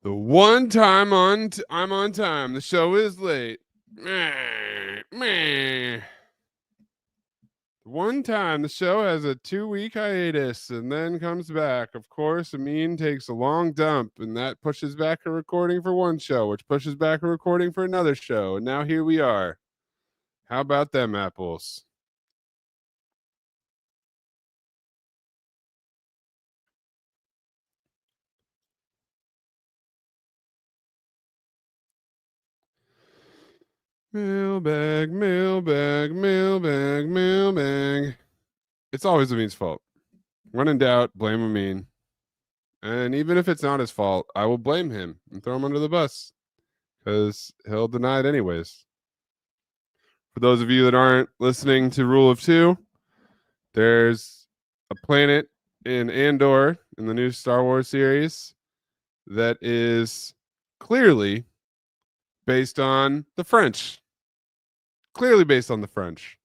The one time I'm on time. The show is late. Meh, meh. One time the show has a 2-week hiatus and then comes back. Of course, Amin takes a long dump, and that pushes back a recording for one show, which pushes back a recording for another show. And now here we are. How about them apples? Mailbag, mailbag, mailbag, mailbag. It's always Amin's fault. When in doubt, blame Amin. And even if it's not his fault, I will blame him and throw him under the bus because he'll deny it anyways. For those of you that aren't listening to Rule of Two, there's a planet in Andor in the new Star Wars series that is clearly based on the French. Clearly based on the French.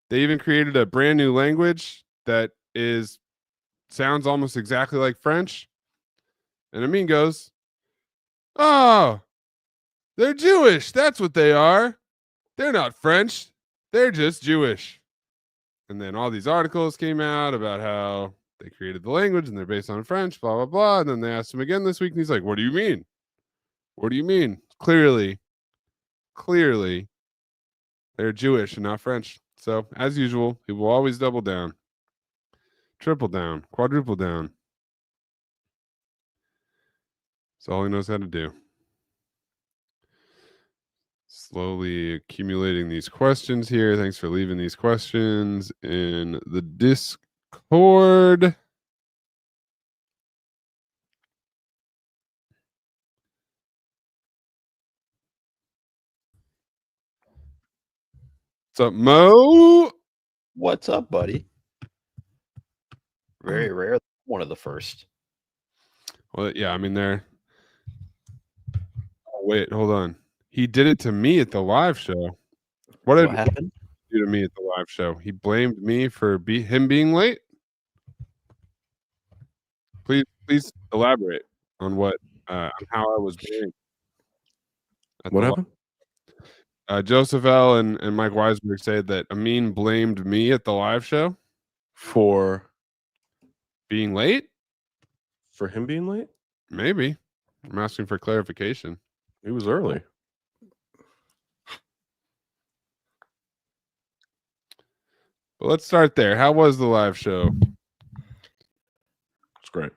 They even created a brand new language that sounds almost exactly like French. And Amin goes, "Oh, they're Jewish. That's what they are. They're not French. They're just Jewish." And then all these articles came out about how they created the language and they're based on French, blah, blah, blah. And then they asked him again this week, and he's like, "What do you mean? What do you mean? Clearly, they're Jewish and not French." So, as usual, he will always double down, triple down, quadruple down. That's all he knows how to do. Slowly accumulating these questions here. Thanks for leaving these questions in the Discord. What's up, Mo? What's up, buddy? Very rare. One of the first. Well, yeah, I mean, they're. Oh, wait, hold on. He did it to me at the live show. What did happened? He do to me at the live show? He blamed me for him being late. Please elaborate on what how I was being. What happened? Joseph L. and Mike Weisberg said that Amin blamed me at the live show For being late. For him being late? Maybe. I'm asking for clarification. He was early. But let's start there. How was the live show? It's great.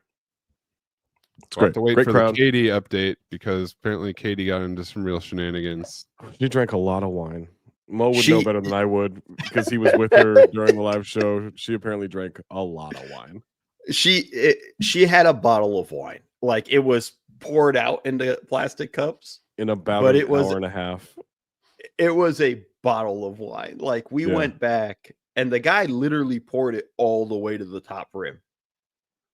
It's We'll have to wait great for crowd. the Katie update because apparently Katie got into some real shenanigans. She drank a lot of wine. Mo would know better than I would because he was with her during the live show. She apparently drank a lot of wine. She had a bottle of wine. Like, it was poured out into plastic cups. In about an hour and a half. It was a bottle of wine. Like, we went back and the guy literally poured it all the way to the top rim.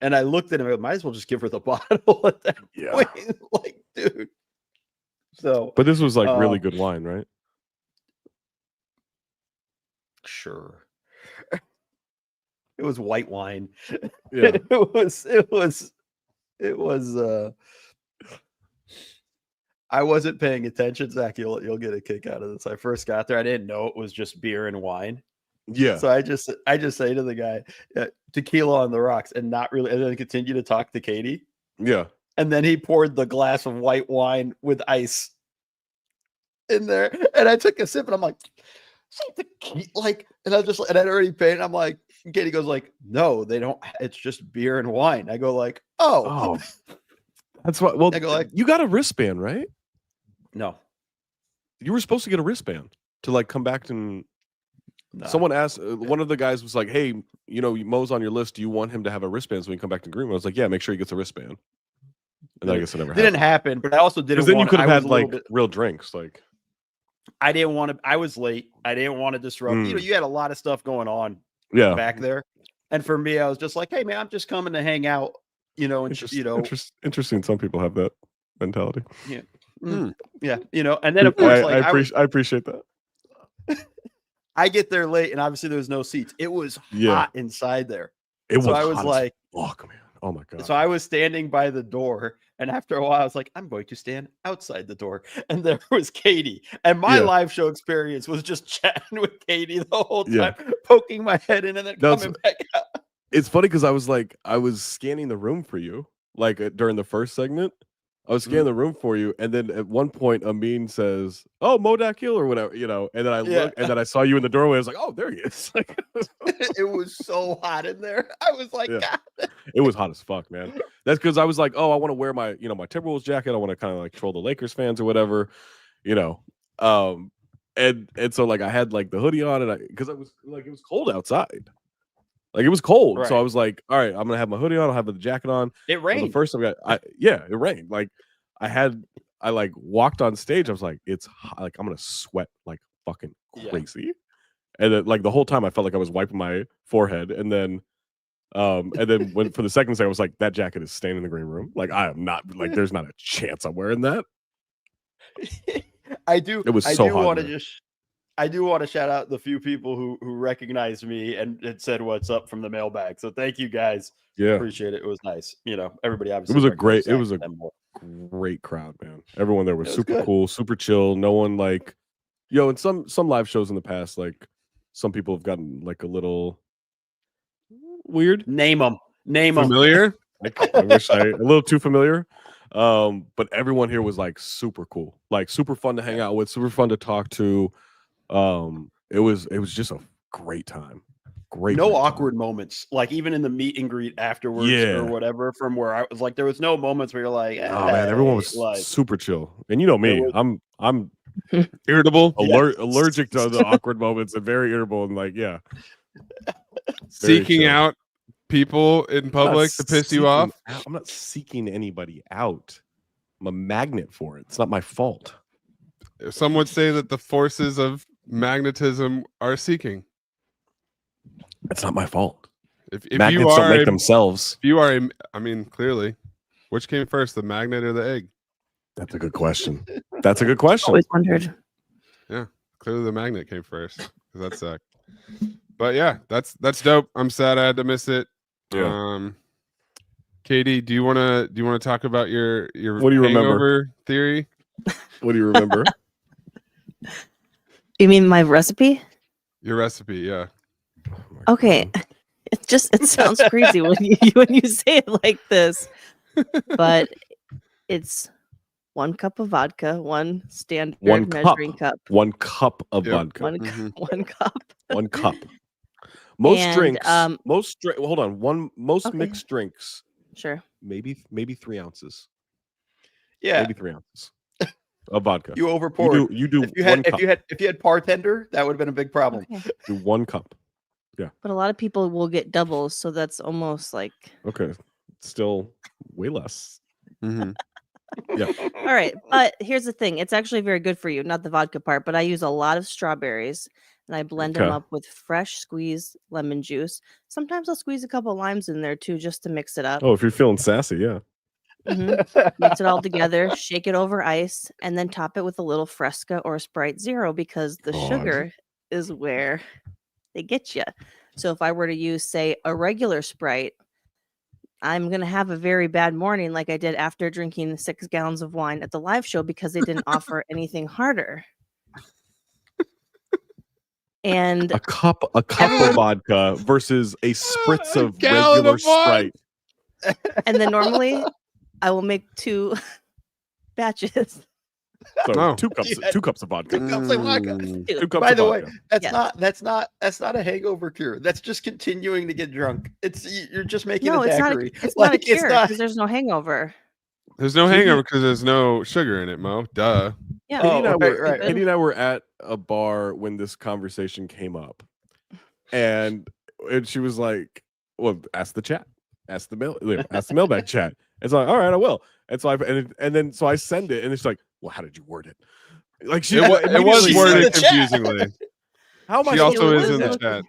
And I looked at him, I might as well just give her the bottle at that point. Like, dude. So, but this was like really good wine, right? Sure. It was white wine. Yeah. It was I wasn't paying attention, Zach. You'll get a kick out of this. I first got there, I didn't know it was just beer and wine. Yeah. So I just say to the guy, tequila on the rocks, and not really, and then continue to talk to Katie. Yeah. And then he poured the glass of white wine with ice in there, and I took a sip, and I'm like, and I'd already paid. And I'm like, Katie goes like, "No, they don't. It's just beer and wine." I go like, "Oh, that's what." Well, I go like, "You got a wristband, right?" No, you were supposed to get a wristband to like come back and. No. Someone asked, one of the guys was like, "Hey, you know, Mo's on your list. Do you want him to have a wristband so we can come back to Greenwood?" I was like, "Yeah, make sure he gets a wristband." And I guess it never didn't happen. But I also didn't. Because then you could have had like real drinks. Like, I didn't want to. I was late. I didn't want to disrupt. You know, you had a lot of stuff going on. Yeah. Back there, and for me, I was just like, "Hey, man, I'm just coming to hang out." You know, and interesting. Some people have that mentality. Yeah. Yeah. You know, and then of course, I appreciate that. I get there late, and obviously there was no seats. It was hot inside there. It was. So I was like, "Fuck, man! Oh my god!" So I was standing by the door, And after a while, I was like, I'm going to stand outside the door. And there was Katie. And my live show experience was just chatting with Katie the whole time, poking my head in and then coming back out. It's funny because I was scanning the room for you, like during the first segment. I was scanning the room for you, and then at one point, Amin says, "Oh, Modak Hill or whatever," and then I look, and then I saw you in the doorway. I was like, "Oh, there he is!" Like, it was so hot in there. I was like, God. It was hot as fuck, man. That's because I was like, "Oh, I want to wear my, my Timberwolves jacket. I want to kind of like troll the Lakers fans or whatever, And so like I had like the hoodie on, and because it was cold outside. Like it was cold, so I was like, "All right, I'm gonna have my hoodie on. I'll have the jacket on." It rained. The first time it rained. Like I like walked on stage. I was like, "It's hot. Like I'm gonna sweat like fucking crazy." And then like the whole time, I felt like I was wiping my forehead. And then when for the second second, I was like, "That jacket is staying in the green room. Like I am not. Like there's not a chance I'm wearing that." I do. It was so hot. I do want to shout out the few people who recognized me and said what's up from the mailbag. So thank you guys. Yeah. Appreciate it. It was nice. Everybody obviously. It was a great crowd, man. Everyone there was super cool, super chill. No one like, and some live shows in the past, like some people have gotten like a little weird. Name them. Familiar? I wish a little too familiar. But everyone here was like super cool, like super fun to hang out with, super fun to talk to. It was just a great time. Great awkward moments, like even in the meet and greet afterwards or whatever, from where I was like, there was no moments where you're like, oh man, everyone was like, super chill. And you know me, I'm irritable, allergic to the awkward moments and very irritable and like, seeking out people in public to piss you off. I'm not seeking anybody out. I'm a magnet for it. It's not my fault. Some would say that the forces of magnetism are seeking. It's not my fault. If Magnets you are don't make themselves. If you are I mean, clearly, which came first, the magnet or the egg? That's a good question. That's a good question. Always wondered. Yeah, clearly the magnet came first because that sucked. But yeah, that's dope. I'm sad I had to miss it. Yeah. Katie, do you want to talk about your what do you hangover remember theory? What do you remember? You mean my recipe? Your recipe, yeah. Okay. It sounds crazy when you say it like this. But it's 1 cup of vodka, 1 standard measuring cup. 1 cup of vodka. 1 cup. 1 cup. Most And, drinks, hold on. Most mixed drinks. Sure. Maybe 3 ounces. Yeah. Maybe 3 ounces of vodka. You overpoured. You do if you had bartender, that would have been a big problem. Okay. Do 1 cup. Yeah. But a lot of people will get doubles, so that's almost like okay. Still way less. Mm-hmm. Yeah. All right. But here's the thing. It's actually very good for you, not the vodka part, but I use a lot of strawberries and I blend them up with fresh squeezed lemon juice. Sometimes I'll squeeze a couple limes in there too, just to mix it up. Oh, if you're feeling sassy, yeah. Mix it all together, shake it over ice, and then top it with a little Fresca or Sprite Zero because the sugar is where they get you. So if I were to use, say, a regular Sprite, I'm going to have a very bad morning like I did after drinking 6 gallons of wine at the live show because they didn't offer anything harder. And a cup of vodka versus a spritz of regular Sprite. And then normally I will make 2 batches. So 2 cups of vodka. 2 cups of vodka. 2 cups By of the vodka. way, that's not a hangover cure. That's just continuing to get drunk. You're just making a daiquiri. It's not a cure because there's no hangover. There's no hangover because there's no sugar in it, Mo. Duh. Yeah. Katie and I were at a bar when this conversation came up, and she was like, "Well, ask the chat, ask the mailbag chat." It's like, all right, I will. And so so I send it, and it's like, well, how did you word it? Like it was worded confusingly. How am I? She also is in the chat.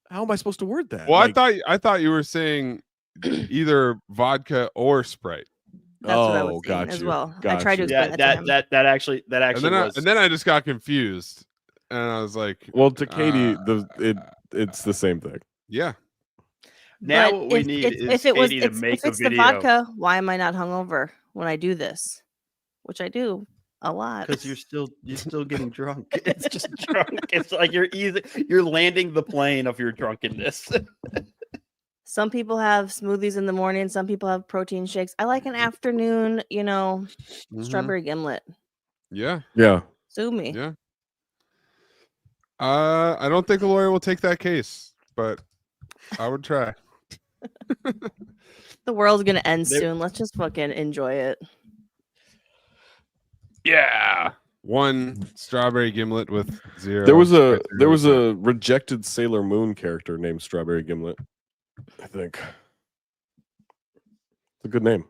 How am I supposed to word that? Well, I thought you were saying either vodka or Sprite. That's what I was saying as well. I tried to explain that actually and then I just got confused, and I was like, well, to Katie, it's the same thing. Yeah. Now what we need is Katie to make a video. If it's the vodka, why am I not hungover? when I do this, which I do a lot. Because you're still getting drunk. It's just drunk. It's like you're landing the plane of your drunkenness. Some people have smoothies in the morning. Some people have protein shakes. I like an afternoon, strawberry gimlet. Yeah. Sue me. Yeah. I don't think a lawyer will take that case, but I would try. The world's gonna end soon. Let's just fucking enjoy it. Yeah. 1 strawberry gimlet with 0. There was a rejected Sailor Moon character named Strawberry Gimlet. I think it's a good name.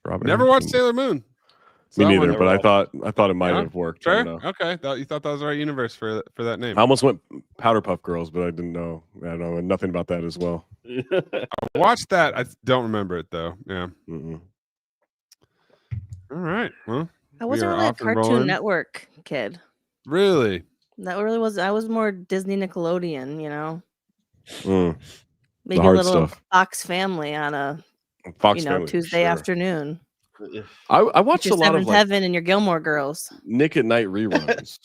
Strawberry Never watched Gimlet. Sailor Moon. Me that neither, one- but I thought it might have worked. I Fair. don't know. Okay. You thought that was the right universe for that name. I almost went Powder Puff Girls, but I didn't know. I don't know nothing about that as well. I watched that. I don't remember it though. Yeah. Mm-mm. All right. Well, I wasn't are really a off and Cartoon rolling. Network kid. really? That really was. I was more Disney Nickelodeon. Maybe a hard little stuff. Fox Family on a Fox Family, for Tuesday sure. afternoon. I watched Your a lot Seventh of like Heaven and your Gilmore Girls. Nick at Night reruns.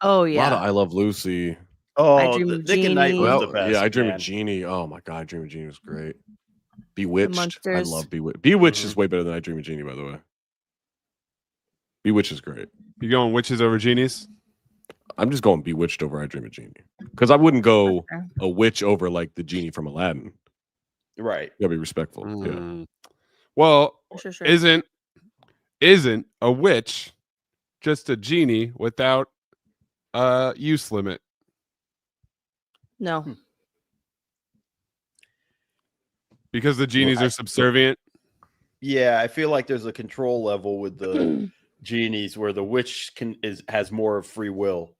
Oh A lot yeah. of I Love Lucy. Oh, Dream of Nick and Night Genie. was Well, the best. yeah, I Dream man. of Genie. Oh my god, I Dream of Genie was great. Bewitched. I Munsters. love Bewitched. Bewitched is way better than I Dream of Genie, by the way. Bewitched is great. You going witches over genies? I'm just going Bewitched over I Dream of Genie because I wouldn't go Okay. a witch over like the genie from Aladdin. Right. You gotta be respectful. Yeah. Mm. Well, Sure. isn't a witch just a genie without a use limit? No. Because the genies are subservient. Yeah, I feel like there's a control level with the genies where the witch has more free will.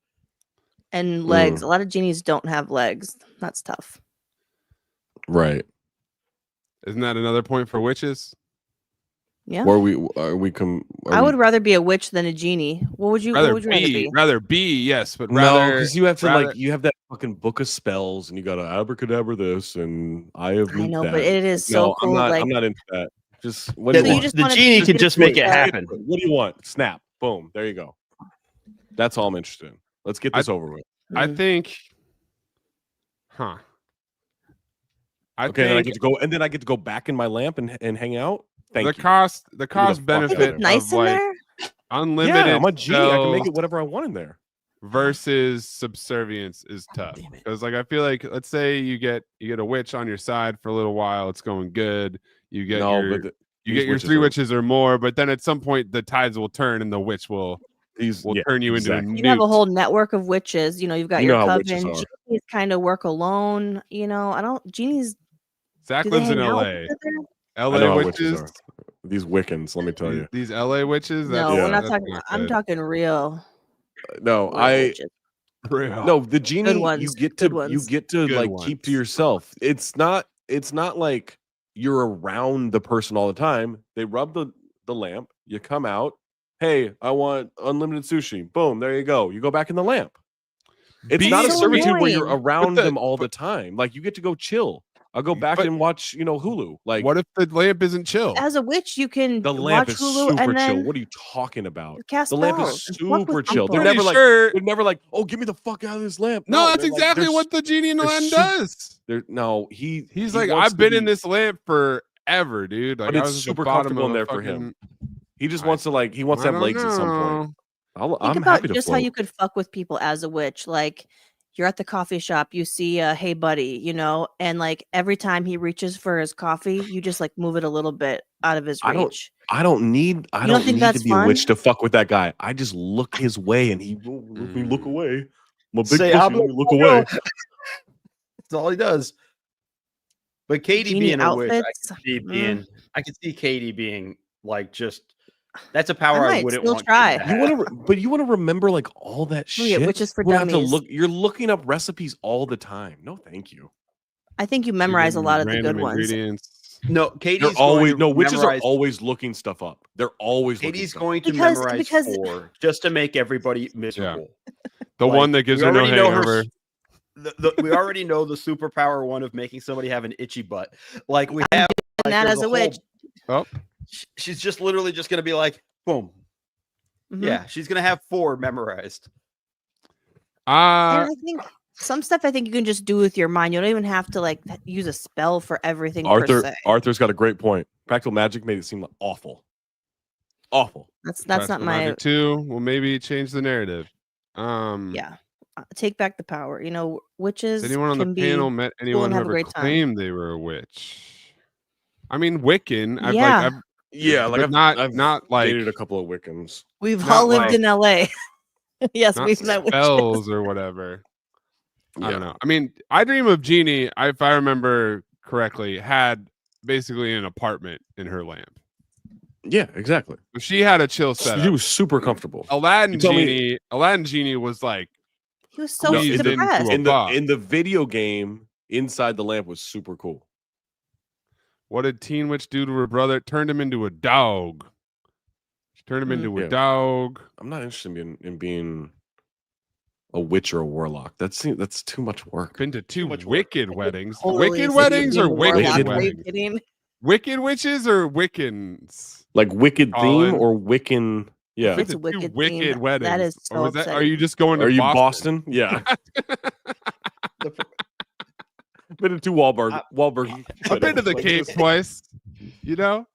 And legs. A lot of genies don't have legs. That's tough. Right. Isn't that another point for witches? Yeah. Or I would rather be a witch than a genie. What would you rather be? Rather be, yes, but no, rather because you have to rather- you have that fucking book of spells and you got to abracadabra this and I have I know, that. but it is so No, cool. I'm not into that. Just what Yeah, do you you want? just the wanna genie be can just make it beautiful. happen. What do you want? Snap. Boom. There you go. That's all I'm interested in. Let's get this over with. I Mhm. think I Okay, then I think get to go, and then I get to go back in my lamp and hang out. Thank the you. cost fuck out of benefit there. Nice of in like there? unlimited Yeah, I'm a genie. I can make spells it whatever I want in there. versus subservience is tough. Because like I feel like let's say you get a witch on your side for a little while, it's going good. You get No, your but you these get your witches 3 are- witches or more, but then at some point the tides will turn and the witch will turn you into a exactly. You have a newt. whole network of witches. You've got You your know how witches coven. are. Genies kind of work alone. Genies. Zach Do they lives in hang out LA. together? I know LA how witches. are. These Wiccans, let me tell you. These LA witches. No, Yeah. we're not that's talking. I'm good. talking real. No, real I witches. Real. no the genie. ones, You get good to ones. Good Good keep to ones. yourself. It's not like you're around the person all the time. They rub the lamp. You come out. Hey, I want unlimited sushi. Boom, there you go. You go back in the lamp. It's not a so servitude where you're annoying. around the- them all the time. Like you get to go chill. I'll go back But- and watch, Hulu. Like What if the lamp isn't chill? As a witch, you can the lamp watch is Hulu super and then chill. What are you talking about? cast The lamp spells is and fuck with super chill. people. They're never like sure. they're never like, oh, get me the fuck out of this lamp. No, that's they're like- exactly they're what the genie in they're Aladdin su- does. He's He's he like, wants I've to been in be- this lamp forever, dude. Like, But I it's was at the super bottom comfortable in of there the for him. fucking- He just I- wants to to I have don't legs at some point. know. I'm Think happy about to just float. how you could fuck with people as a witch. Like you're at the coffee shop, you see hey buddy, and like every time he reaches for his coffee, you just like move it a little bit out of his I don't- reach. I don't need don't think need to that's be a witch fun? to fuck with that guy. I just look his way and he will make me look away. I'm a big Say, pussy, "I'm let me look a- away. That's all he does. But Katie Genie being a witch, outfits? I could see Katie being like just that's a I power I, might wouldn't still want. try. Katie to You have. want to, but you want to remember like all that Oh, yeah, shit. Witches for You have to Dummies. look. You're looking up recipes all the time. No, thank you. I think you memorize a lot of the Random good ones. ingredients. No, Katie's They're always going to witches are memorize- always looking stuff up. They're always Katie's looking going to Because- memorize because- 4 just to make everybody miserable. The Like, one that gives we her no already know her hangover. We already know the superpower one of making somebody have an itchy butt. Like we have that there's as a whole- witch. She's just literally just gonna be like, boom. Mhm. Yeah, she's gonna have 4 memorized. And I think some stuff I think you can just do with your mind. You don't even have to like use a spell for everything per se. Arthur's got a great point. Practical magic made it seem like awful. Awful. That's Practical not my Magic 2 will maybe change the narrative. yeah. Take back the power. You know, witches Has anyone on the can panel be met cool anyone and who have a ever great time. claimed they were a witch? I mean, Wiccan. Yeah. Yeah, like but I've not like dated a couple of Wiccans. We've Not all lived like- in LA. Yes, not we've met witches. spells or whatever. I Yeah. don't know. I mean, I Dream of Jeannie, if I remember correctly, had basically an apartment in her lamp. Yeah, exactly. She had a chill He setup. was super comfortable. Aladdin You tell me- Genie was like He was so No, squeezed depressed. into a box. In the video game, inside the lamp was super cool. What did Teen Witch do to her brother? Turned him into a dog. She turned him into a Yeah. dog. I'm not interested in being a witch or a warlock. That's too much work. Been to 2 much work. wicked weddings. Totally Wicked so weddings you or can be wicked warlock, are you weddings? kidding? Wicked witches or Wiccans? Like wicked Colin. theme or Wiccan. Yeah. Been It's to a wicked wicked theme. weddings. That is Or so was that, are upsetting. you just going to Are you Boston? Boston? Yeah. The- Been to 2 Wahlberg. I've been to the Like Cape this- twice, you know,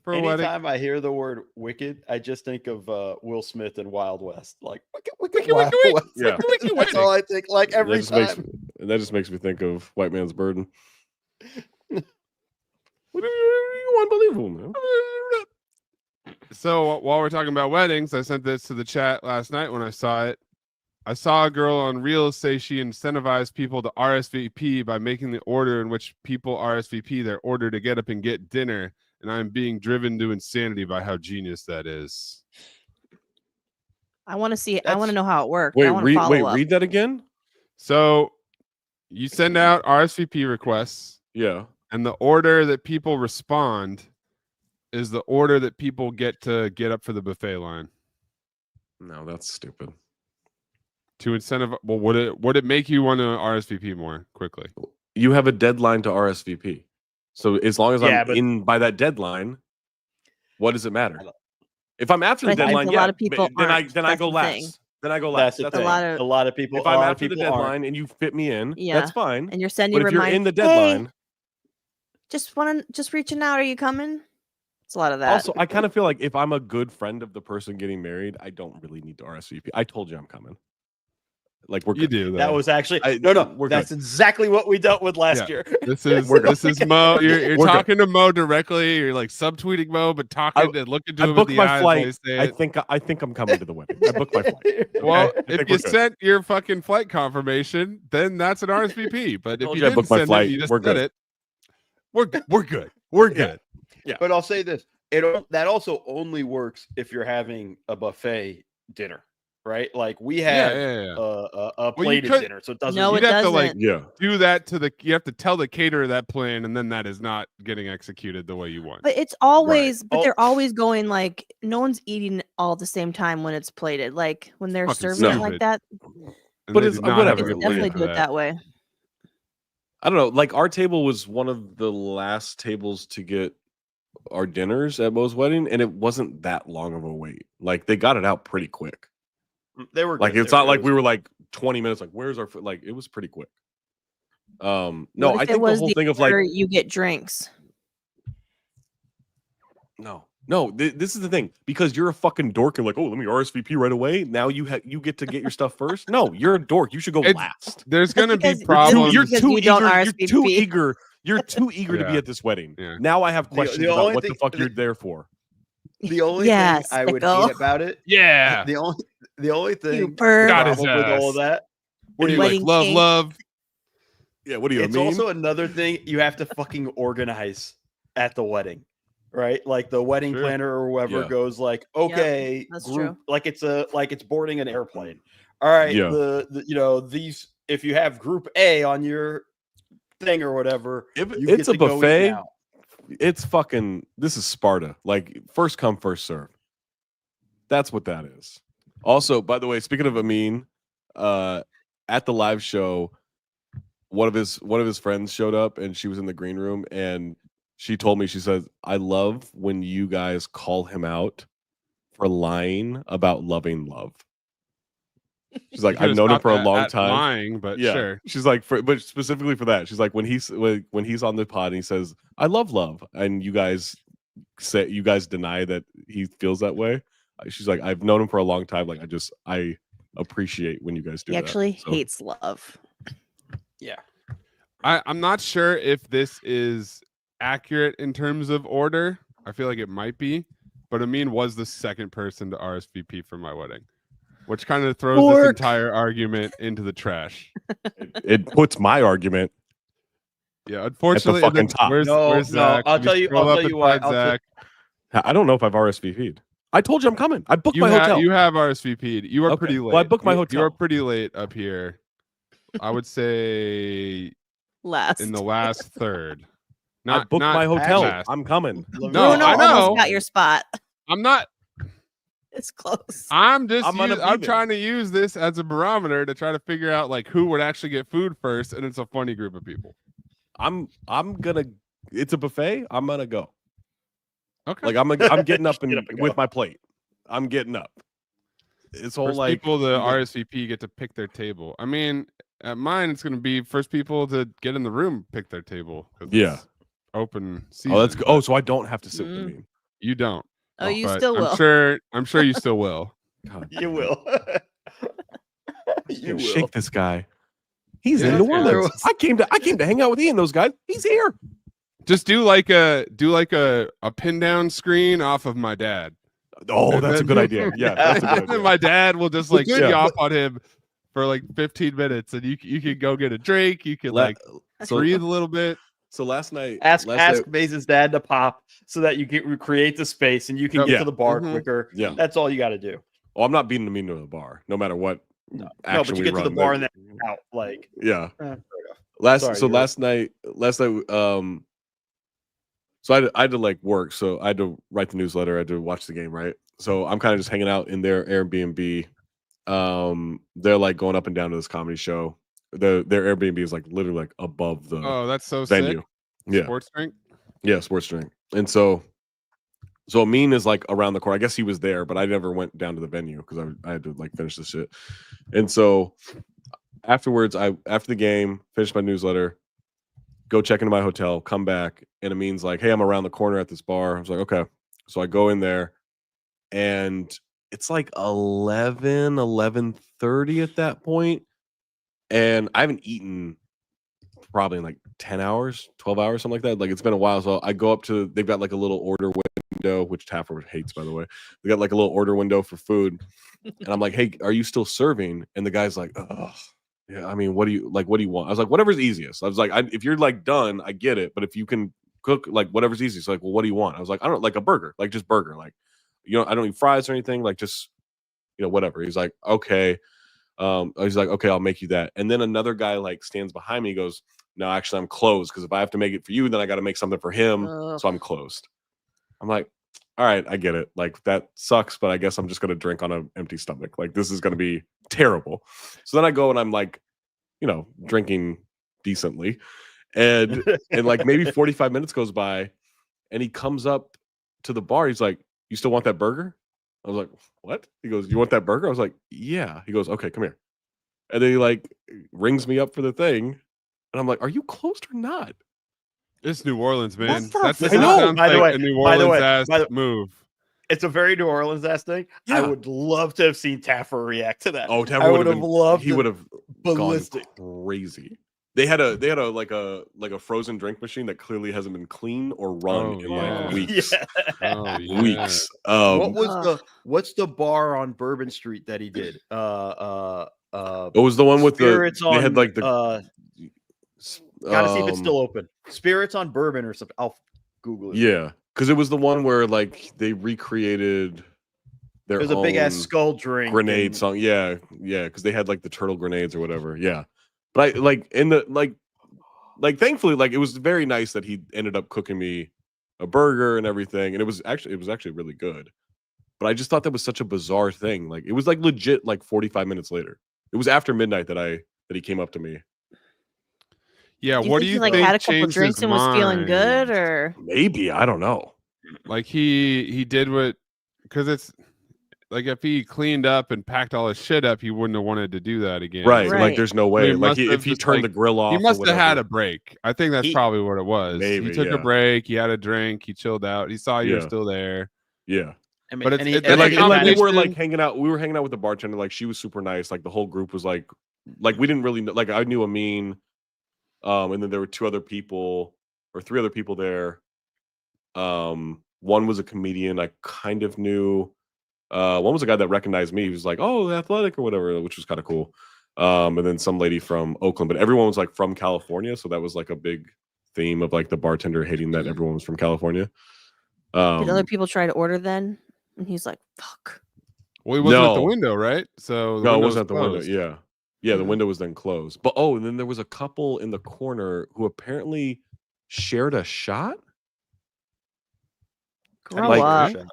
for a wedding. Anytime I hear the word wicked, I just think of Will Smith and Wild West. Like wicked, Wicked, Wild wicked, West. Yeah. Wicked That's all I think. Like That every just makes time. that just makes me think of White Man's Burden. Unbelievable, man. So while we're talking about weddings, I sent this to the chat last night when I saw it. I saw a girl on Reels say she incentivized people to RSVP by making the order in which people RSVP their order to get up and get dinner, and I'm being driven to insanity by how genius that is. I want to see. I That's- want to know how it worked. Wait, I want to follow up. read that again? So you send out RSVP requests, Yeah. and the order that people respond is the order that people get to get up for the buffet line. No, that's stupid. To incentivize, well, would it make you want to RSVP more quickly? You have a deadline to RSVP. So as long as Yeah, I'm but- in by that deadline, what does it matter? If I'm after the But I think deadline, a yeah, lot of people then I aren't. go That's the last. thing. Then I go That's last. the That's thing. A lot of- A lot of people. if a I'm lot of after the people aren't. deadline and you fit me in, Yeah. that's fine. And you're sending But a if you're reminder. in the "Hey, deadline, just reaching out. Are you coming? It's a lot of that. also I kind of feel like if I'm a good friend of the person getting married, I don't really need to RSVP. I told you I'm coming. Like we're You good. do. That though. was actually I- no. we're That's exactly what we dealt with last Yeah. year. This is We're this is Mo. You're We're good. talking to Mo directly. You're like subtweeting Mo, but talking and looking to I him in booked the my eyes while you flight. say I it. think I'm coming to the wedding. I booked my flight. Well, Okay? I if think you we're good. sent your fucking flight confirmation, then that's an RSVP. But if told you you I didn't booked my send flight. it, you just We're said good. it. We're good. We're Yeah. good. But I'll say this: that also only works if you're having a buffet dinner, right? Like we had Yeah. a you plated could- dinner, so it doesn't. no, you'd it have to, doesn't. like, Yeah. Do that to the. You have to tell the caterer that plan, and then that is not getting executed the way you want. But it's always, but Oh. they're always going like no one's eating all at the same time when it's plated. Like when they're Fucking serving it stupid. like that, And but they it's- did not whatever. have a it's good definitely plan do for it that way. I don't know. Like our table was one of the last tables to get our dinners at Mo's wedding, and it wasn't that long of a wait. Like they got it out pretty quick. They were Like good. it's They not like good. we were like 20 minutes. Like where's our food? Like it was pretty quick. No, What if I it think the was whole thing of like order you get drinks. no. This is the thing because you're a fucking dork and like oh let me RSVP right away. Now you get to get your stuff first. No, you're a dork. You should go It's- last. There's gonna be because problems. You're because too you eager. don't You're too RSVP. eager. You're too eager to be Yeah. at this wedding. Yeah. Now I have questions the about only what the thing- fuck you're there for. The only Yes, thing I would sicko. hate about it. Yeah. The only thing You perv. Got his problem with all of ass. that. What do you Wedding like? king. Love. Yeah. What do you It's mean? also another thing you have to fucking organize at the wedding, right? Like the wedding Sure. planner or whoever Yeah. goes like, okay, that's group, true. like it's boarding an airplane. All right, Yeah. the these if you have group A on your thing or whatever, If you it's get a to go eat buffet, now. it's fucking. This is Sparta. Like first come, first serve. That's what that is. Also, by the way, speaking of Amin, at the live show, one of his friends showed up and she was in the green room and she told me, she says, I love when you guys call him out for lying about loving love. She's like, You I've could've known him stopped for a at long time. lying, but Yeah. sure. She's like, but specifically for that, she's like, when he's on the pod and he says, I love love, and you guys deny that he feels that way. She's like, I've known him for a long time. Like, I appreciate when you guys do He that. actually So, hates love. Yeah. I'm not sure if this is accurate in terms of order. I feel like it might be, but Amin was the second person to RSVP for my wedding, which kind of throws this Dork. entire argument into the trash. it puts my argument. Yeah, unfortunately, fucking and then top. Where's No, Zach? I'll Can tell you- scroll I'll up tell and you why. find Zach? I don't know if I've RSVP'd. I told you I'm coming. I booked my hotel. You have RSVP'd. You are Okay. pretty late. Well, I booked my You hotel. are pretty late up here. I would say Last. in the last third. I booked my hotel. last. I'm coming. No, Bruno I know. almost got your spot. I'm not. It's close. I'm just. I'm gonna be I'm there. trying to use this as a barometer to try to figure out like who would actually get food first, and it's a funny group of people. I'm gonna. It's a buffet. I'm gonna go. Okay. Like I'm getting up Get up and with go. my plate. I'm getting up. It's all First like people to like- RSVP get to pick their table. I mean, at mine, it's going to be first people to get in the room pick their table. 'Cause Yeah. it's open season. Oh, that's but oh, so I don't have to sit with me. you don't. Oh, you But still will. I'm sure you still will. God, You will. You will. shake this guy. He's Yeah, in New yeah. Orleans. There was- I came to hang out with Ian. Those guys. He's here. Just do like a pin down screen off of my dad. Oh, And that's a then- good idea. Yeah, that's a good And then idea. my dad will just like Yeah. tee off on him for like 15 minutes, and you can go get a drink. You can like so, breathe a little bit. so last night, Ask night- Mason's dad to pop so that you can create the space and you can Yep. get Yeah. to the bar Mhm. quicker. Yeah. That's all you got to do. Oh, I'm not beating the mean to the bar, no matter what. No, action but you we get to the run. bar That- and then out. Like, Yeah. fair enough. Last Sorry, night, so I had to like work, so I had to write the newsletter, I had to watch the game, right? So I'm kind of just hanging out in their Airbnb. They're like going up and down to this comedy show. Their Airbnb is like literally like above the Oh, that's so venue. sick. Yeah, Sports drink. yeah, sports drink. And so Amin is like around the corner. I guess he was there, but I never went down to the venue because I had to like finish this shit. And so afterwards, after the game, finished my newsletter, go check into my hotel, come back, and Amin's like, hey, I'm around the corner at this bar. I was like, okay. So I go in there, and it's like 11:30 at that point, and I haven't eaten probably in like 10 hours, 12 hours, something like that. Like, it's been a while. So I go up to, they've got like a little order window, which Taffer hates, by the way. They got like a little order window for food. And I'm like, hey, are you still serving? And the guy's like, oh, yeah, I mean, what do you want? I was like, whatever's easiest. I was like, if you're like done, I get it. But if you can cook, like whatever's easiest. Like, well, what do you want? I was like, I don't like a burger, like just burger. Like, I don't eat fries or anything. Like, just, whatever. He's like, okay. He's like, okay, I'll make you that. And then another guy like stands behind me. He goes, no, actually, I'm closed because if I have to make it for you, then I got to make something for him. Ugh. So I'm closed. I'm like, all right, I get it. Like, that sucks, but I guess I'm just going to drink on an empty stomach. Like, this is going to be terrible. So then I go and I'm like, drinking decently. And like maybe 45 minutes goes by and he comes up to the bar. He's like, you still want that burger? I was like, what? He goes, you want that burger? I was like, yeah. He goes, okay, come here. And then he like rings me up for the thing. And I'm like, are you closed or not? It's New Orleans, man. the That fuck? sounds By the like way, a New by the Orleans way, ass by the- move. it's a very New Orleans ass thing. I Yeah. would love to have seen Taffer react to that. Oh, I Tavern would have loved. he would have gone ballistic. crazy. They had a like a frozen drink machine that clearly hasn't been cleaned or run Oh, in yeah. like weeks. Yeah. Oh, yeah. Weeks. What was Ugh. what's the bar on Bourbon Street that he did? It was the one with Spirits they on. had like the Gotta see if it's still open. Spirits on Bourbon or something. I'll Google it. Yeah, because it was the one where like they recreated their There's a big ass own skull drink. grenade and- song. Yeah, because they had like the turtle grenades or whatever. Yeah, but I like in the like thankfully like it was very nice that he ended up cooking me a burger and everything, and it was actually really good. But I just thought that was such a bizarre thing. Like it was like legit like 45 minutes later. It was after midnight that he came up to me. Yeah, Do you what think do he you like think had a couple changed drinks his and was feeling mind? good, or Maybe, I don't know. Like he did what, because it's like if he cleaned up and packed all his shit up, he wouldn't have wanted to do that again. Right. So Like Right. there's no he way. Like must if have he just, turned like, the grill off, he must or have had whatever. a break. I think that's He- probably what it was. Maybe, he took yeah. a break. He had a drink. He chilled out. He saw you were Yeah. still there. Yeah. I mean, But it's- and he, it's and And a he like we kinda- were like combination- hanging out. We were hanging out with the bartender. Like she was super nice. Like the whole group was like we didn't really know, like I knew Amin, and then there were 2 other people or 3 other people there. One was a comedian I kind of knew. One was a guy that recognized me. He was like, "Oh, Athletic" or whatever, which was kind of cool. And then some lady from Oakland, but everyone was like from California, so that was like a big theme of like the bartender hating that everyone was from California. did other people try to order then? And he's like, "Fuck." Well, he wasn't at the No. window, right? So the No, it window wasn't at the window. closed. Yeah. Yeah, the Mhm. window was then closed. But and then there was a couple in the corner who apparently shared a shot, Grow Like- up.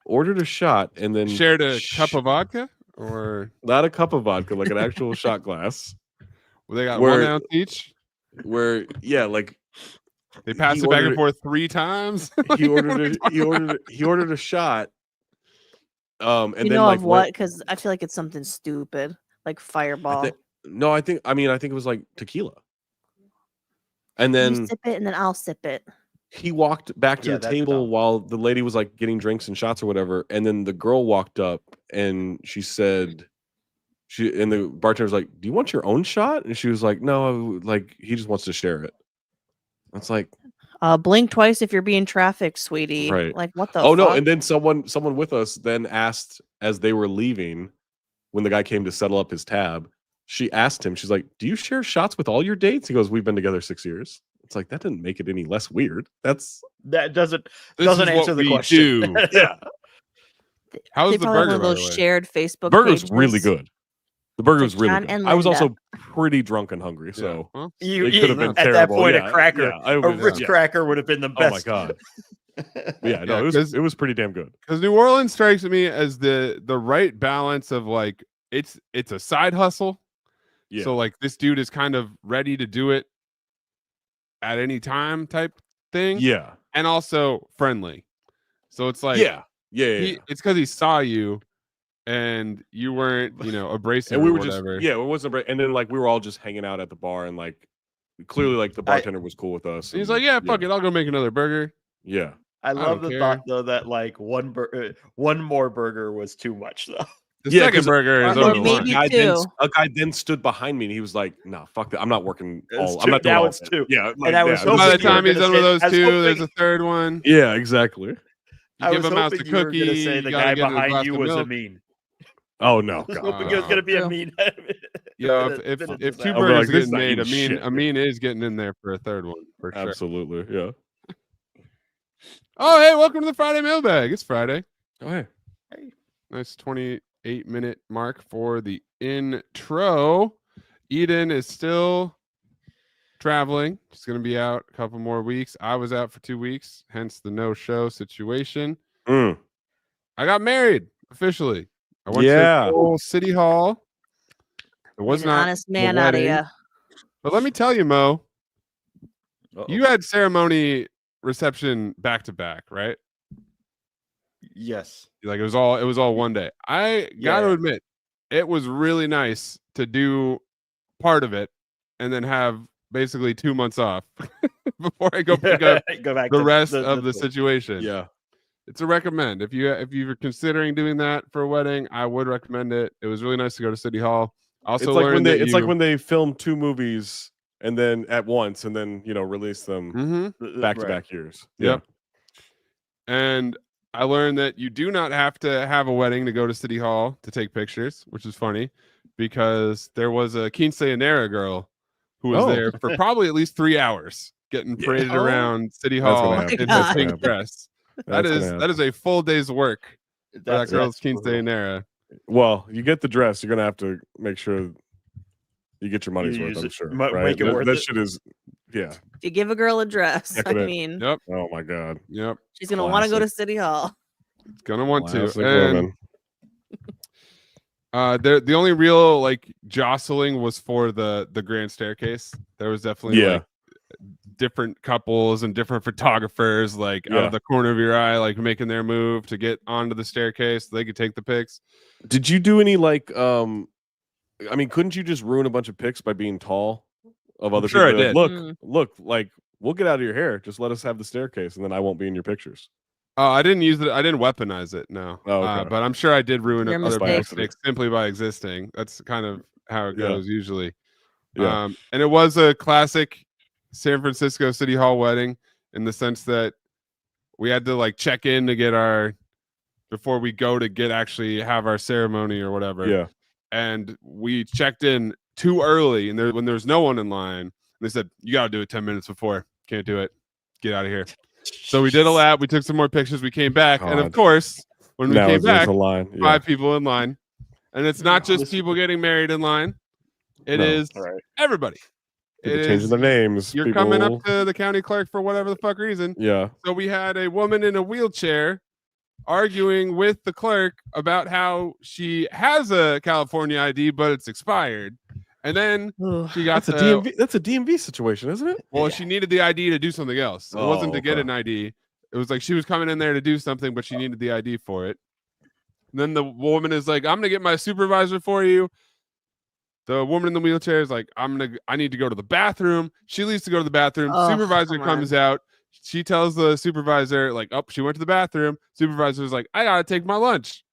ordered a shot, and then Shared a cup of vodka, or not a cup of vodka, like an actual shot glass. well, they got Where- 1 ounce each. Where like They passed he it back and ordered- forth 3 times. he ordered a shot. And You then know like of what? Because I feel like it's something stupid, like Fireball. I think it was like tequila. And You then sip it, and then I'll sip it. he walked back to Yeah, the that's table dumb. while the lady was like getting drinks and shots or whatever. And then the girl walked up and she said, and the bartender was like, "Do you want your own shot?" And she was like, "No, like he just wants to share it." It's like, Blink twice if you're being trafficked, sweetie. Right. Like what the? oh no! fuck? And then someone with us then asked as they were leaving, when the guy came to settle up his tab, she asked him, she's like, "Do you share shots with all your dates?" He goes, "We've been together 6 years." It's like, that didn't make it any less weird. That's that doesn't This doesn't is what answer the we question. do. yeah. How's They the probably have burger, one of by the those way? shared Facebook. Burger's really pages. good. The burger was Like really John good. and I was Linda. also pretty drunk and hungry, so Yeah. Well, You, it you- could have been at terrible. that point, Yeah, a cracker, yeah, I a was- Ritz yeah. cracker would have been the Oh my best. god. Yeah, no, Yeah, it was 'cause- it was pretty damn good. because New Orleans strikes me as the right balance of like it's a side hustle. Yeah. So like this dude is kind of ready to do it at any time type thing. Yeah. And also friendly. So it's like Yeah. it's because he saw you and you weren't, abrasive And we or were whatever. just it wasn't and then like we were all just hanging out at the bar, and like clearly like the bartender was cool with us. And he's and- like, yeah, fuck it, I'll go make another burger. Yeah. I love don't the care. thought though that like one more burger was too much though. The Yeah, second 'cause- burger is Or over the maybe line. two. A guy then stood behind me and he was like, "Nah, fuck that. I'm not working It's all. two- I'm not doing now all it's of it." two. Yeah. And I was yeah, hoping By the you were time he's gonna done with say- those I was two, there's hoping- a third one. Yeah, exactly. You I give was him out to hoping you were cookie. gonna say you the gotta guy get a glass behind you of was a milk. mean. Oh no, I was God. hoping it was gonna be a True. mean. Yeah, Minute- if minute if to two that. I'll be like, burgers this is getting not made, eating shit. Amin is getting in there for a third one for sure. Absolutely. Yeah. Oh, hey, welcome to the Friday Mailbag. It's Friday. Oh hey. Nice 28-minute mark for the intro. Eden is still traveling. She's going to be out a couple more weeks. I was out for 2 weeks, hence the no-show situation. Mm. I got married officially. I went Yeah. to Old City Hall. It was Made an not honest the man out of wedding. you. But let me tell you, Mo, Uh-oh. you had ceremony reception back to back, right? Yes. Like it was all one day. I got to Yeah. admit, it was really nice to do part of it and then have basically 2 months off before I go pick up Go back the to rest of the the- situation. Yeah. It's a recommend. If you're considering doing that for a wedding, I would recommend it. It was really nice to go to City Hall. Also It's like when learned they that when they film 2 movies and then at once and then release them Mhm. back to right. back years. Yep. And I learned that you do not have to have a wedding to go to City Hall to take pictures, which is funny because there was a quinceañera girl who was Oh. there for probably at least 3 hours getting Yeah. paraded Oh. around City That's gonna Hall happen. in That's her gonna pink happen. dress. That's gonna That happen. is a full day's work for that That's- girl's that's brutal. quinceañera. Well, you get the dress, you're gonna have to make sure you get your money's You worth, use I'm it. sure. Make Right? it That, worth that it. shit is yeah. If you give a girl a dress, Heck I of it. mean, Yep. Oh my god. Yep. she's gonna want to go to Classic. City Hall. It's gonna want Classic to. And women. the only real like jostling was for the grand staircase There was definitely like different couples and different photographers like out of the corner of your eye, like making their move to get onto the staircase so they could take the pics. Did you do any like I mean, couldn't you just ruin a bunch of pics by being tall of other sure people? I did. Look, like we'll get out of your hair. Just let us have the staircase and then I won't be in your pictures. Oh, I didn't use it. I didn't weaponize it. No. Oh, okay. But I'm sure I did ruin Your other mistake. pics simply by existing. That's kind of how it goes usually. Yeah. And it was a classic San Francisco City Hall wedding in the sense that we had to like check in to get before we go to actually have our ceremony or whatever. Yeah. And we checked in too early, and when there's no one in line, they said, you got to do it 10 minutes before. Can't do it. Get out of here. So we did a lap. We took some more pictures. We came back. And of course, when we came back, a line. 5 people in line. And it's not just people getting married in line. It is everybody. People changing their names. You're coming up to the county clerk for whatever the fuck reason. Yeah. So we had a woman in a wheelchair arguing with the clerk about how she has a California ID, but it's expired. And then she got that's a DMV. That's a DMV situation, isn't it? Well, she needed the ID to do something else. So it wasn't to get an ID. It was like she was coming in there to do something, but she needed the ID for it. And then the woman is like, I'm gonna get my supervisor for you. The woman in the wheelchair is like, I need to go to the bathroom. She leaves to go to the bathroom. Supervisor comes out. She tells the supervisor, like, oh, she went to the bathroom. Supervisor's like, I gotta take my lunch.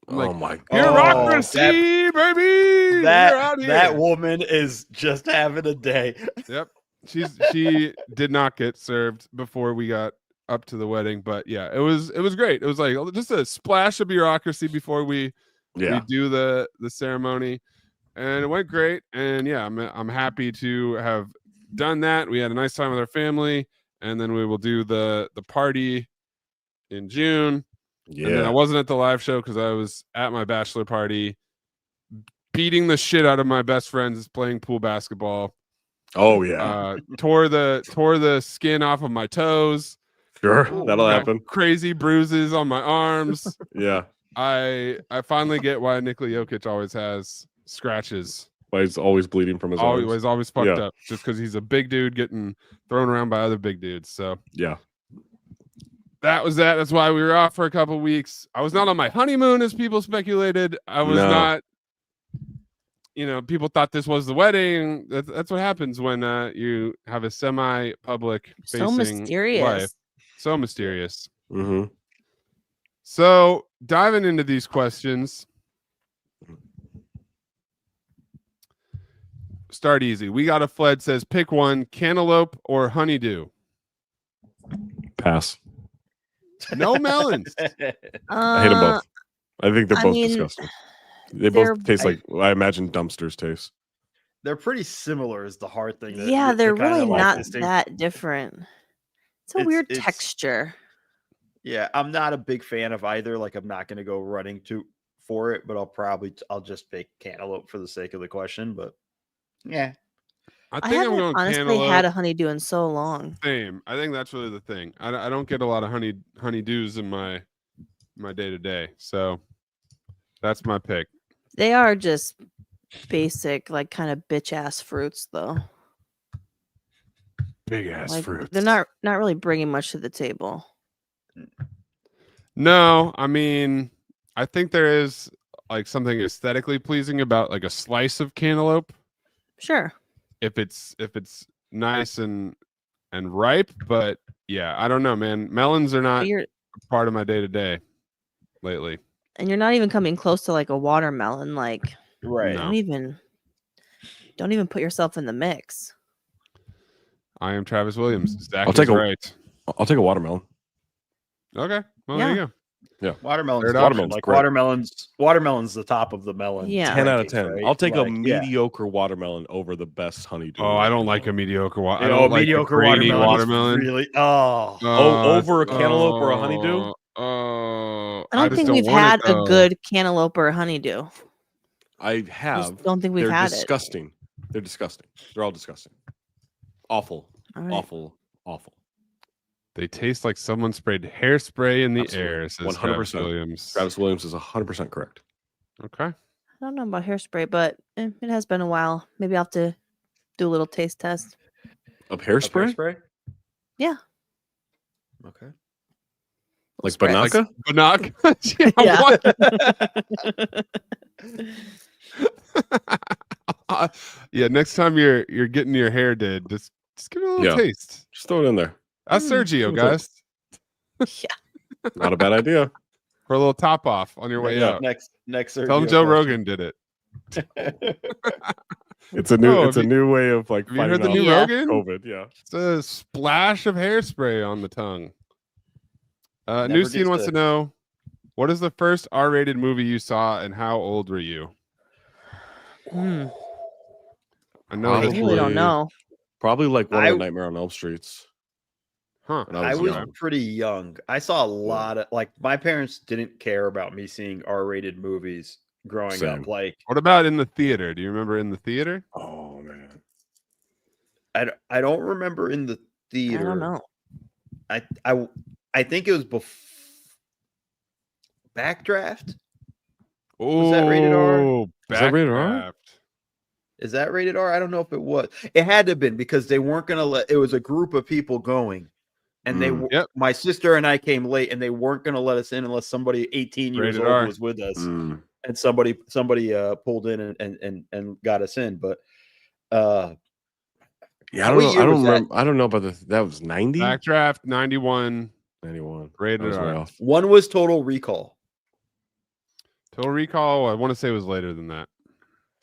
I'm like, my God. Bureaucracy, baby. That woman is just having a day. Yep. She did not get served before we got up to the wedding, but yeah, it was great. It was like just a splash of bureaucracy before we do the ceremony. And it went great. And yeah, I'm happy to have done that. We had a nice time with our family. And then we will do the party in June. Yeah. And then I wasn't at the live show because I was at my bachelor party beating the shit out of my best friends playing pool basketball. Oh yeah. Tore the skin off of my toes. Sure. That'll happen. Crazy bruises on my arms. Yeah. I finally get why Nikola Jokic always has scratches. Why he's always bleeding from his arms. He's always fucked up just because he's a big dude getting thrown around by other big dudes. So yeah, that was that. That's why we were off for a couple weeks. I was not on my honeymoon as people speculated. I was not. People thought this was the wedding. That's what happens when you have a semi-public facing life. So mysterious. Mm-hmm. So diving into these questions. Start easy. We got a Fled says pick one, cantaloupe or Pass. No melons. I hate them both. I think they're both disgusting. They both taste like I imagine dumpsters taste. They're pretty similar is the hard thing. They're really not that different. It's a weird texture. Yeah, I'm not a big fan of either. Like I'm not going to go running for it, but I'll just pick cantaloupe for the sake of the question, but yeah. I think I'm going honestly cantaloupe. Had a honeydew in so long. Same. I think that's really the thing. I don't get a lot of honeydews in my day-to-day. So that's my pick. They are just basic, like kind of bitch ass fruits though. Big ass fruits. They're not really bringing much to the table. No, I mean, I think there is like something aesthetically pleasing about like a slice of cantaloupe. Sure. If it's nice and ripe, but yeah, I don't know, man. Melons are not part of my day-to-day lately. And you're not even coming close to like a watermelon. Like, right. No. Don't even put yourself in the mix. I am Travis Williams. Zach I'll take a watermelon. Okay. Well, there you go. Yeah. Watermelon's the top of the melon. Yeah. 10 out of 10. Right? I'll take a mediocre watermelon over the best honeydew. Oh, I don't like a mediocre watermelon. I don't like mediocre watermelon. Really? Over a cantaloupe or a honeydew? I don't think we've had a good cantaloupe or a honeydew. I have. Don't think we've had disgusting. They're disgusting. They're all disgusting. Awful. Right. Awful. They taste like someone sprayed hairspray in the air. 100%. Travis Williams. Travis Williams is 100% correct. Okay. I don't know about hairspray, but it has been a while. Maybe I'll have to Do a little taste test. Of hairspray? Hairspray? Yeah. Okay. Like Spritz. Banaka? Banaka? Yeah. Yeah, next time you're getting your hair did, just give it a little taste. Just throw it in there. That's Sergio, little guys. Yeah. Not a bad idea. For a little top off on your way out. Next Tell them Sergio Joe question. Rogan did it. It's a new Oh, it's a new way of like Have you heard the fighting new off Rogan? COVID. Yeah. It's a splash of hairspray on the tongue. Never New Scene gets wants to know, what is the first R-rated movie you saw and how old were you? Hmm. I know I this really don't one- know. Probably like one I- of the Nightmare on Elm Streets. Huh. When I was was young. pretty young. I saw a lot of my parents didn't care about me seeing R-rated movies growing Same. up. Like What about in the theater? Do you remember in the theater? Oh man. I don't remember in the theater. I don't know. I think it was Backdraft. Oh, that rated R? Is that rated R? Backdraft. Is that rated R? I don't know if it was. It had to have been because they weren't going to let. It was a group of people going, and they. Yep. My sister and I came late, and they weren't going to let us in unless somebody 18 years Rated old R. was with us, Mm. and somebody pulled in and got us in. But Yeah, I What don't know. year I was don't that? remember. I don't know about that was 90? Backdraft 91. 91. Rated That was way R. off. one was Total Recall. Total Recall, I want to say was later than that.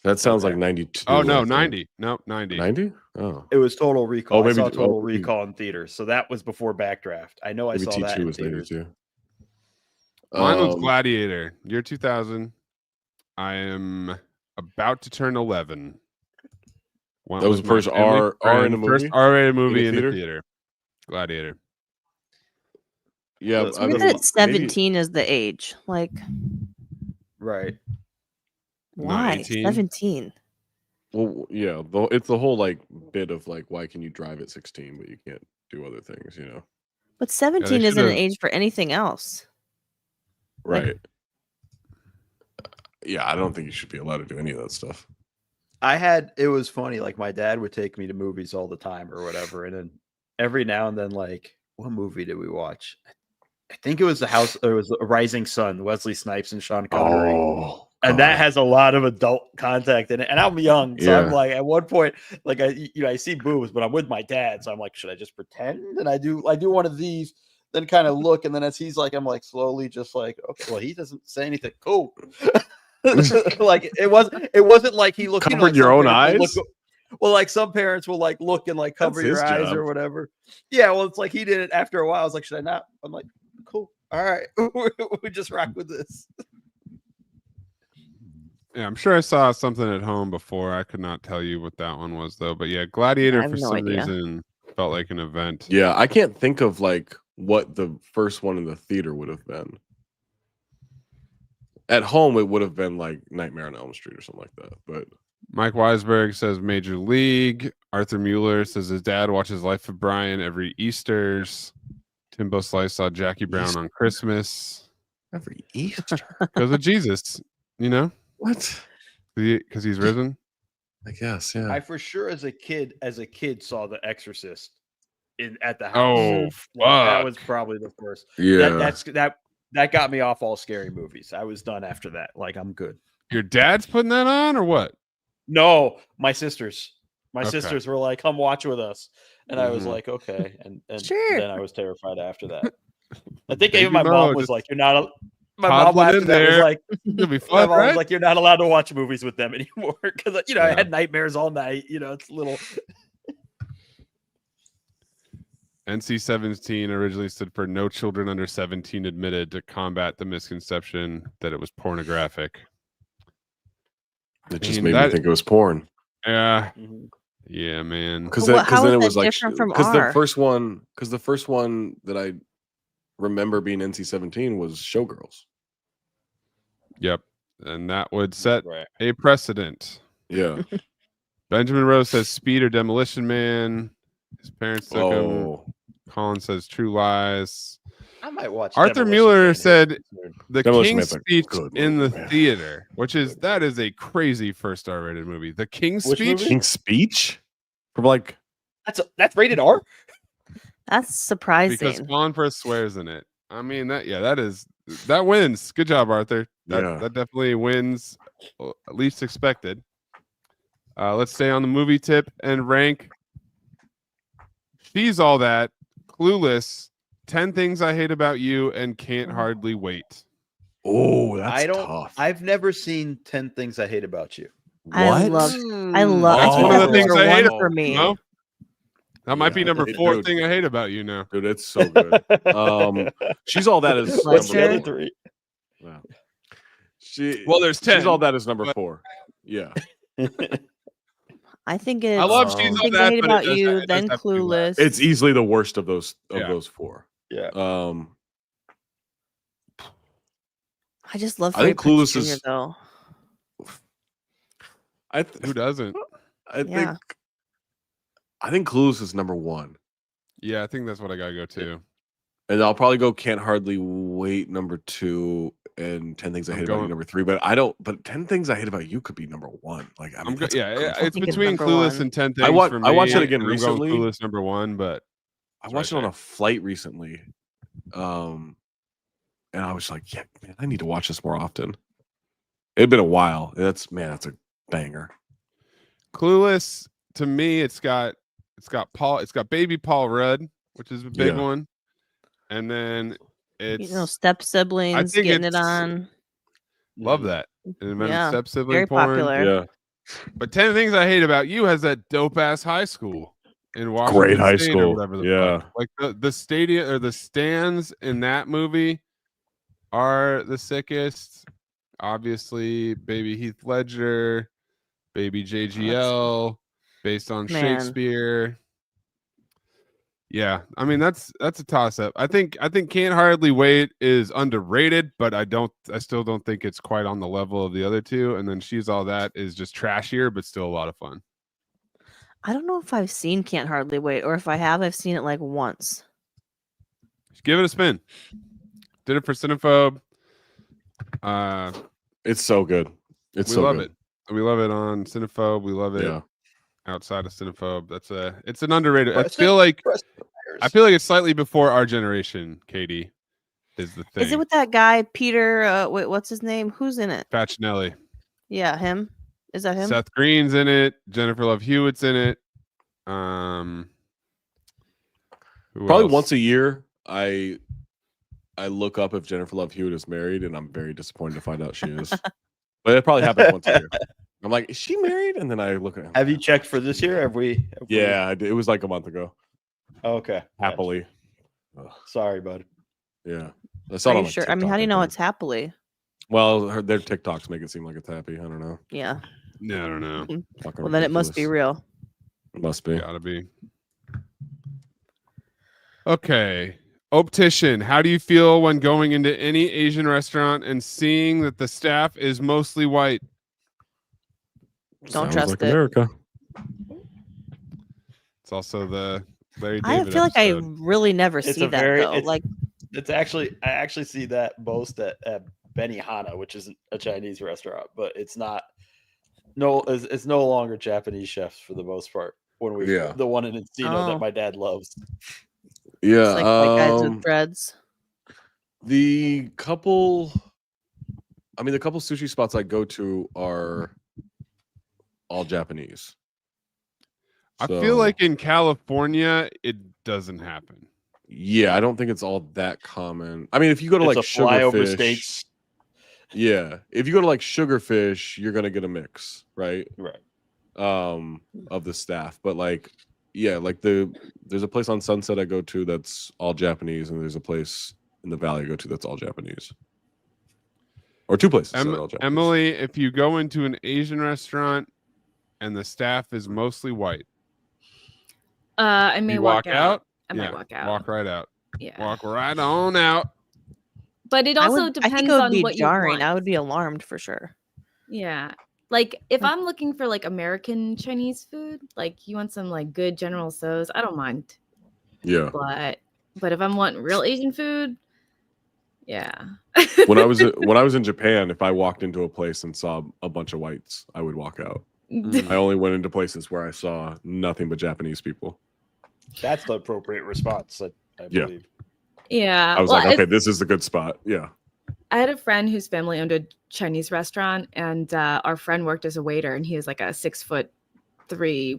That sounds Okay. like 92. Oh, no, I think. 90. Nope, 90. 90? Oh. It was Total Recall. Oh, maybe- I saw Total oh, maybe- Recall in theaters, so that was before Backdraft. I know I Maybe saw that T2 in was later theaters. too. Mine was Um, Gladiator, year 2000. I am about to turn 11. Went That was with the my first family R in friend, a First movie? R-rated movie in theater? the theater. Gladiator. Yeah, That's I Weird mean, that 17 is the age. Like, Right. why 18? 17? well, yeah, it's the whole like bit of like, why can you drive at 16 but you can't do other things, you know? But 17 isn't an should've- age for anything else. Like- Right. Yeah, I don't think you should be allowed to do any of that stuff. It was funny. Like my dad would take me to movies all the time or whatever. And then every now and then, like, what movie did we watch? I think it was it was A Rising Sun, Wesley Snipes and Sean Connery. Oh, And that has a lot of adult contact in it. And I'm young. So I'm Yeah. like, at one point, like I see boobs, but I'm with my dad. So I'm like, should I just pretend? And I do one of these, then kind of look. And then as he's like, I'm like slowly just like, okay, well, he doesn't say anything. Cool. Like it wasn't like he looked Covered your own some parents will eyes? well, like some parents will like look and like cover That's your his eyes job. or whatever. Yeah, well, it's like he did it after a while. I was like, should I not? I'm like, cool. All right. We just rock with this. Yeah, I'm sure I saw something at home before. I could not tell you what that one was, though. But yeah, I Gladiator have for no some idea. reason felt like an event. Yeah, I can't think of like what the first one in the theater would have been. At home, it would have been like Nightmare on Elm Street or something like that. But Mike Weisberg says Major League. Arthur Mueller says his dad watches Life of Brian every Easter's. Timbo Slice saw Jackie Brown on Christmas every Easter, because of Jesus, you know, what? because he's risen. I guess, yeah. I for sure as a kid saw The Exorcist at the house. Oh, That fuck. was probably the first. Yeah, That got me off all scary movies. I was done after that. Like I'm good. Your dad's putting that on or what? No, my sisters. My Okay. sisters were like, "Come watch with us," and I was Mhm. like, "Okay." And Sure. then I was terrified after that. I think Baby even my Mo mom was just like, "You're not." My toddling mom after in that was there. like, It'll be my fun, mom was right? like, "You're not allowed to watch movies with them anymore," because I Yeah. had nightmares all night. It's a little. NC-17 originally stood for No Children Under 17 Admitted, to combat the misconception that it was pornographic. it just mean, made that- me think it was porn. Yeah, Mhm. yeah, man. Because But how then is it was that like different from because R? the first one that I remember being NC-17 was Showgirls. Yep, and that would set Right. a precedent. Yeah. Benjamin Rose says Speed or Demolition Man. His parents took him. Oh, Colin says True Lies. I might watch. Arthur Demolition Mueller Man said soon. The Demolition King's Man's a Speech good in the movie, man. theater, that is a crazy first R-rated movie. The King's Which Speech. movie? King's Speech. From like That's rated R. That's surprising. Because Spawn First swears in it. I mean that wins. Good job, Arthur. That definitely wins. Least expected. Let's stay on the movie tip and rank. She's All That, Clueless, 10 Things I Hate About You, and Can't Hardly Wait. Oh, that's tough. I've never seen 10 Things I Hate About You. I love. That's one of the things I hate for me. No? That might be number 4 thing I hate about you now. Dude, it's so good. She's All That is What's the number other 3? Wow. There's 10. She's All That is number 4. Yeah. I think it's. I love She's All That, but about it you, does then have to be Clueless. It's easily the worst of those 4. Yeah. I just love. I think Freddie Prinze Clueless Jr., is. though. Who doesn't? I think Clueless is number 1. Yeah, I think that's what I gotta go to. And I'll probably go Can't Hardly Wait number 2 and 10 Things I Hate About You number 3. But 10 Things I Hate About You could be number 1. Like I mean, it's between Clueless and 10 Things. I for me. watched it again I'm going recently. Clueless number 1, but I watched it on a flight recently. And I was like, yeah, man, I need to watch this more often. It'd been a while. That's a banger. Clueless, to me, it's got baby Paul Rudd, which is a big one. And then it's step siblings getting it on. Love that. And then step sibling very porn. popular. Yeah. But 10 Things I Hate About You has that dope ass high school in Washington Great high State school. or whatever the fuck. Like the stadium or the stands in that movie are the sickest. Obviously, baby Heath Ledger, baby JGL, based on Shakespeare. Yeah, I mean that's a toss up. I think Can't Hardly Wait is underrated, but I still don't think it's quite on the level of the other two. And then She's All That is just trashier, but still a lot of fun. I don't know if I've seen Can't Hardly Wait, or if I have, I've seen it like once. Give it a spin. Did it for Cinephobe. It's so good. We love it. We love it on Cinephobe. We love it outside of Cinephobe. It's an underrated. I feel like it's slightly before our generation. Katie is the thing. Is it with that guy Peter? What's his name? Who's in it? Facinelli. Yeah, him. Is that him? Seth Green's in it. Jennifer Love Hewitt's in it. Who Probably else? once a year, I look up if Jennifer Love Hewitt is married, and I'm very disappointed to find out she is. But it probably happens once a year. I'm like, is she married? And then I look at him. Have you checked for this year? Have we? Yeah, I did. It was like a month ago. Okay. Happily. Sorry, bud. Yeah. Are you sure? I mean, how do you know it's happily? Well, their TikToks make it seem like it's happy. I don't know. Yeah. Yeah, I don't know. Well, then it must be real. It must be. Gotta be. Okay. Optician, how do you feel when going into any Asian restaurant and seeing that the staff is mostly white? Don't Sounds trust like it. America. It's also the Larry I David feel like episode. I really never see that though. Like I actually see that most at Benihana, which is a Chinese restaurant, but it's not. It's no longer Japanese chefs for the most part. When the one in Encino that my dad loves. Yeah, it's like white guys with dreads. The couple sushi spots I go to are all Japanese. I feel like in California it doesn't happen. Yeah, I don't think it's all that common. I mean, if you go to like flyover Sugarfish, states. Yeah, if you go to like Sugarfish, you're gonna get a mix, right? Right. Of the staff, but like, yeah, like there's a place on Sunset I go to that's all Japanese, and there's a place in the Valley I go to that's all Japanese, or two places. That are all Japanese. Emily, if you go into an Asian restaurant and the staff is mostly white, I may walk out. I Yeah, might walk out. Walk right out. Yeah. Walk right on out. But it also depends I think it would on be what jarring. you want. I would be alarmed for sure. Yeah. Like if I'm looking for like American Chinese food, like you want some like good General Tso's, I don't mind. Yeah. But if I'm wanting real Asian food, yeah. when I was in Japan, if I walked into a place and saw a bunch of whites, I would walk out. I only went into places where I saw nothing but Japanese people. That's the appropriate response, I Yeah. believe. Yeah. I was well, like, okay, this is a good spot. Yeah. I had a friend whose family owned a Chinese restaurant, and our friend worked as a waiter, and he was like a 6'3"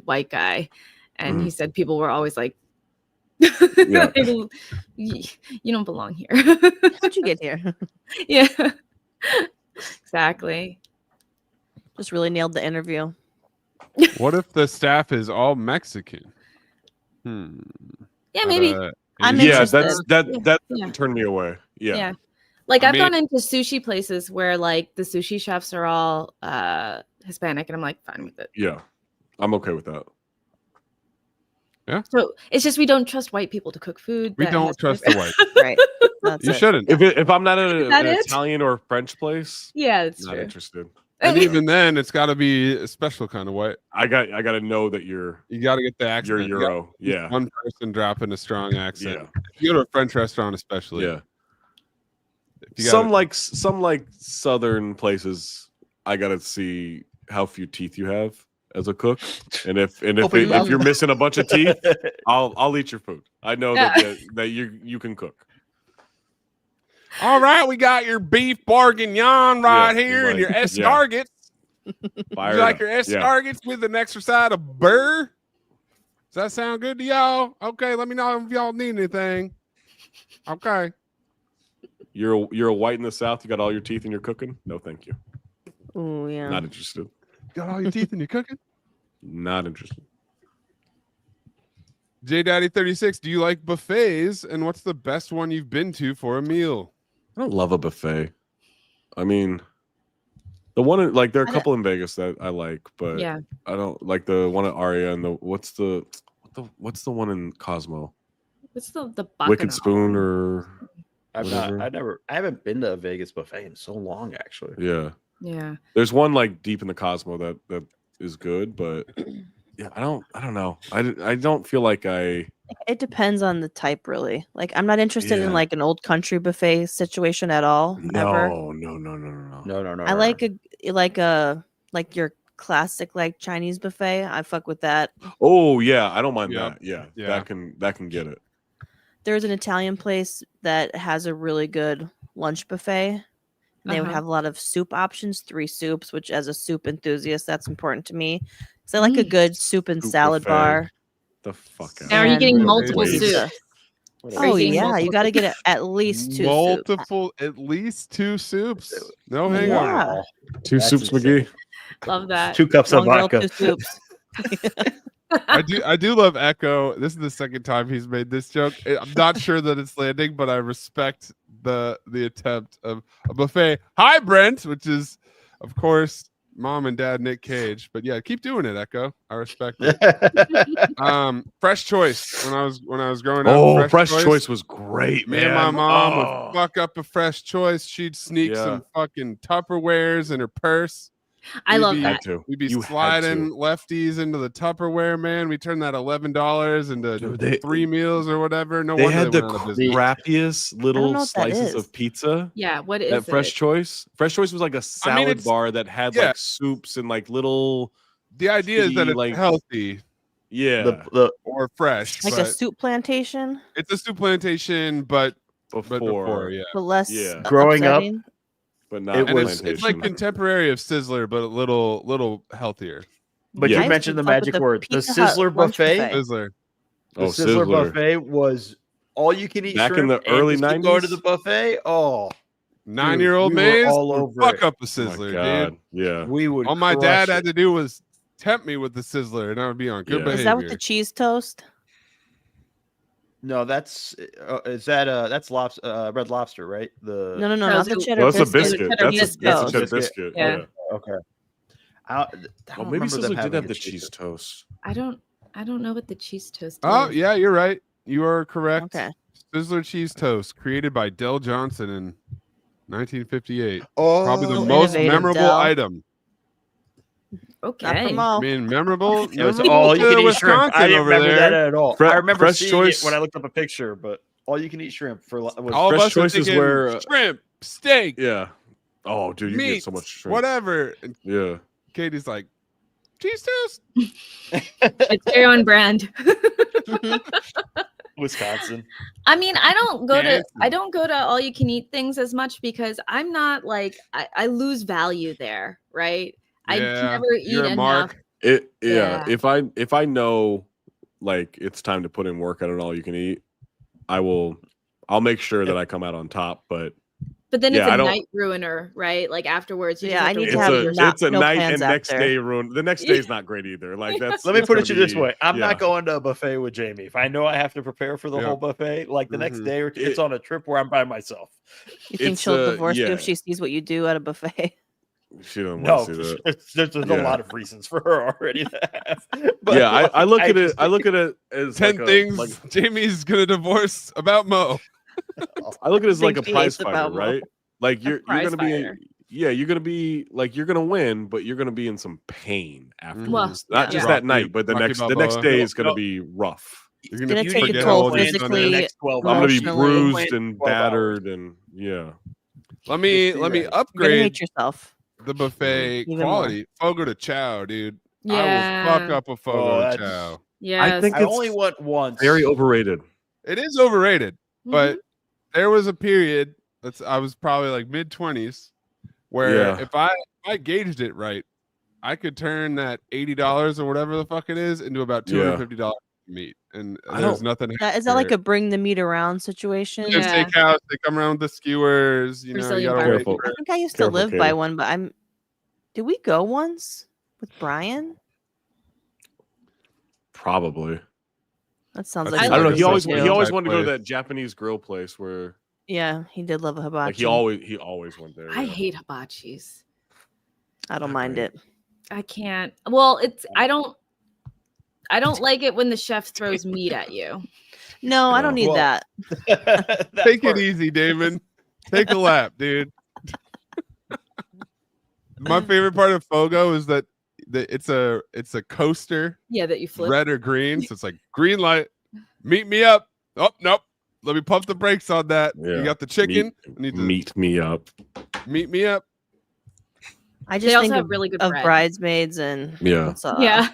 white guy, and he said people were always like, Yeah. "You don't belong here." How'd you get here? Yeah, exactly. Just really nailed the interview. What if the staff is all Mexican? Yeah, maybe. I'm Yeah, interested. that Yeah. turned me away. Yeah. Yeah. Like I I've gone mean- into sushi places where like the sushi chefs are all Hispanic, and I'm like fine with it. Yeah. I'm okay with that. So it's just we don't trust white people to cook food. We that don't has trust good- the white. Right. That's You it. shouldn't. If I'm not at that an it? Italian or French place, Yeah, that's not true. interested. And even then, it's got to be a special kind of white. I got to know that you're You got to get the accent. You gotta Euro. be Yeah. One person dropping a strong accent. Yeah. If you go to a French restaurant, especially. Yeah. If you Some gotta- like southern places, I gotta see how few teeth you have as a cook, and if Open mouth. you're missing a bunch of teeth, I'll eat your food. I know that you can cook. All right, we got your beef bourguignon right here, and your yeah. escargots. Fire You like up. your Yeah. escargots with an extra side of burr? Does that sound good to y'all? Okay, let me know if y'all need anything. Okay. You're a white in the South. You got all your teeth and you're cooking. No, thank you. Oh yeah. Not interested. Got all your teeth and you're cooking? Not interested. J Daddy 36, do you like buffets? And what's the best one you've been to for a meal? I don't love a buffet. I mean, the one like there are a I don't- couple in Vegas that I like, but Yeah. I don't like the one at Aria and the what's the one in Cosmo? What's the Wicked Bacchanal? Spoon or I haven't been to a Vegas buffet in so long, actually. yeah. Yeah. There's one like deep in the Cosmo that is good, but yeah, I don't know. I don't feel like I It depends on the type, really. Like, I'm not interested Yeah. in like an old country buffet situation at all. Ever. No. I like like your classic like Chinese buffet. I fuck with that. Oh yeah, I don't mind Yep. that. Yeah, Yeah. that can get it. There's an Italian place that has a really good lunch buffet. And they would Uh-huh. have a lot of soup options, 3 soups, which as a soup enthusiast, that's important to me. So I like a good soup and Soup salad buffet. bar. The fuck out. Now, are you And getting Wait, multiple wait. soups? What Are you Oh getting yeah, you multiple got to soups? get at least 2 soups. Multiple, at least 2 soups. No hang on. Yeah. Two That's soups, insane. McGee. Love that. 2 cups of One girl, vodka. 2 soups. I do love Echo. This is the second time he's made this joke. I'm not sure that it's landing, but I respect the attempt of a buffet. Hi, Brent, which is, of course, mom and dad Nick Cage. But yeah, keep doing it, Echo. I respect it. Fresh Choice. When I was growing up, Oh, Fresh Choice was great, Me man. and my mom Oh. would fuck up a Fresh Choice. She'd sneak Yeah. some fucking Tupperwares in her purse. I love We'd be- that. Had to. We'd be You had sliding to. lefties into the Tupperware, man. We turned that $11 into Dude, they- 3 meals or whatever. No They wonder had the went out of business. crappiest know little what that slices is. of pizza. Yeah. What is At Fresh it? Choice. Fresh Choice was like a salad it's- bar that had yeah. like soups and like little The idea is that shitty, it's like- healthy yeah or fresh. Like a but soup plantation, it's a soup plantation, but before, yeah. but less Yeah. Growing up, upsetting. but not It And was- it's like contemporary of Sizzler, but a little healthier. but Yeah. you I used mentioned to the fuck with magic word. The Pizza Hut Sizzler lunch buffet. Sizzler. The Oh, Sizzler Sizzler. buffet was all you can eat Back in shrimp the and early just keep going to 90s? the buffet. Oh, 9-year-old we were Maze all would over fuck it. up a Oh my Sizzler, God. dude. Yeah. we would. All my dad crush had it. to do was tempt me with the Sizzler, and I would be on good Yeah. behavior. Is that with the cheese toast? No, that's that's Red Lobster, right? The No, No, not the it's- cheddar No, that's a biscuit. biscuit. Cheddar That's a biscuit. cheddar Biscuit. biscuit. Yeah. Yeah. Okay. I don't Oh, maybe remember them Sizzler did having have a the cheese toast. I don't know what the cheese toast Oh, is. yeah, you're right. You are correct. Okay. Sizzler cheese toast, created by Del Johnson in 1958. Oh, Probably the Oh, most innovative, memorable Del. item. Not Okay. from I all. mean, memorable. It was memorable all you to can eat Wisconsin shrimp. I didn't over remember there. that at all. Fre- I remember Fresh seeing Choice- it when I looked up a picture, but all you can eat shrimp for was All of Fresh us are Choice is thinking where, shrimp, steak, Yeah. Oh, dude, you meat, get so much shrimp. whatever. And Yeah. Katie's like, Cheese toast. It's very on brand. Wisconsin. I mean, I don't go Wisconsin. to all you can eat things as much because I'm not like I lose value there, right? I can Yeah, never eat you're a enough. mark. Yeah. Yeah. If I know like it's time to put in work at an all you can eat, I'll make sure that I come out on top. But then yeah, it's I a don't. night ruiner, right? Like afterwards, you Yeah, just I have to need to It's have roll a yourself. it's a no night plans and next after. day ruin. The next day's not great either. Like that's. Let me it's put gonna it to you this be- way: I'm yeah. not going to a buffet with Jamie. If I know I have to prepare for the Yep. whole buffet, like the next Mhm. day or two, it's on a trip where I'm by myself. You think It's, she'll divorce you yeah. if she sees what you do at a buffet? She doesn't No, want to see that. there's a Yeah. lot of reasons for her already to have. But Yeah, I look at it. just I look at it as 10 like things like Jamie's gonna divorce about Mo. I look at it as like a Think she prize hates fighter, about Mo. right? Like you're prize gonna be fighter. you're gonna be like you're gonna win, but you're gonna be in some pain afterwards. Well, Not yeah. just Rocky- that night, but the Rocky next Balboa. day is gonna No. be rough. You're It's gonna you take need a to toll plan for the physically, next 12 I'm gonna be emotionally. bruised and 12 hours. battered, and yeah. Let me Just be ready. You're gonna upgrade hate yourself. the buffet Even quality. Fogo to chow, dude. Yeah. I will fuck up a Fogo to that's- chow. Yes. think I it's only went once. Very overrated. It is overrated, Mhm. but there was a period I was probably like mid-20s where Yeah. if I gauged it right, I could turn that $80 or whatever the fuck it is into about $250 meat, and I there's don't- nothing. Is that happier. like a bring the meat around situation? There's Yeah. steakhouse. They come around with the skewers. You know, you Brazilian gotta wait barbecue. for I it. think I used Careful, to live by Katie. one, but did we go once with Brian? Probably. That sounds That's like I don't know. like He a always Subservience wanted to go to place. that Japanese grill place where Yeah, he did love a hibachi. like he always went there. I yeah. hate hibachis. I don't Not mind great. it. I can't. Well, I don't like it when the chef throws meat at you. No, I don't need Well, that. Take it easy, Damon. Take a lap, dude. My favorite part of Fogo is that it's a coaster, Yeah, that you flip. red or green. So it's like green light, meet me up. Oh nope. Let me pump the brakes on that. Yeah. You got the chicken. I need to Meet me up. meet me up. I They just also think have of, really good of bread. bridesmaids and Yeah. what's up? Yeah.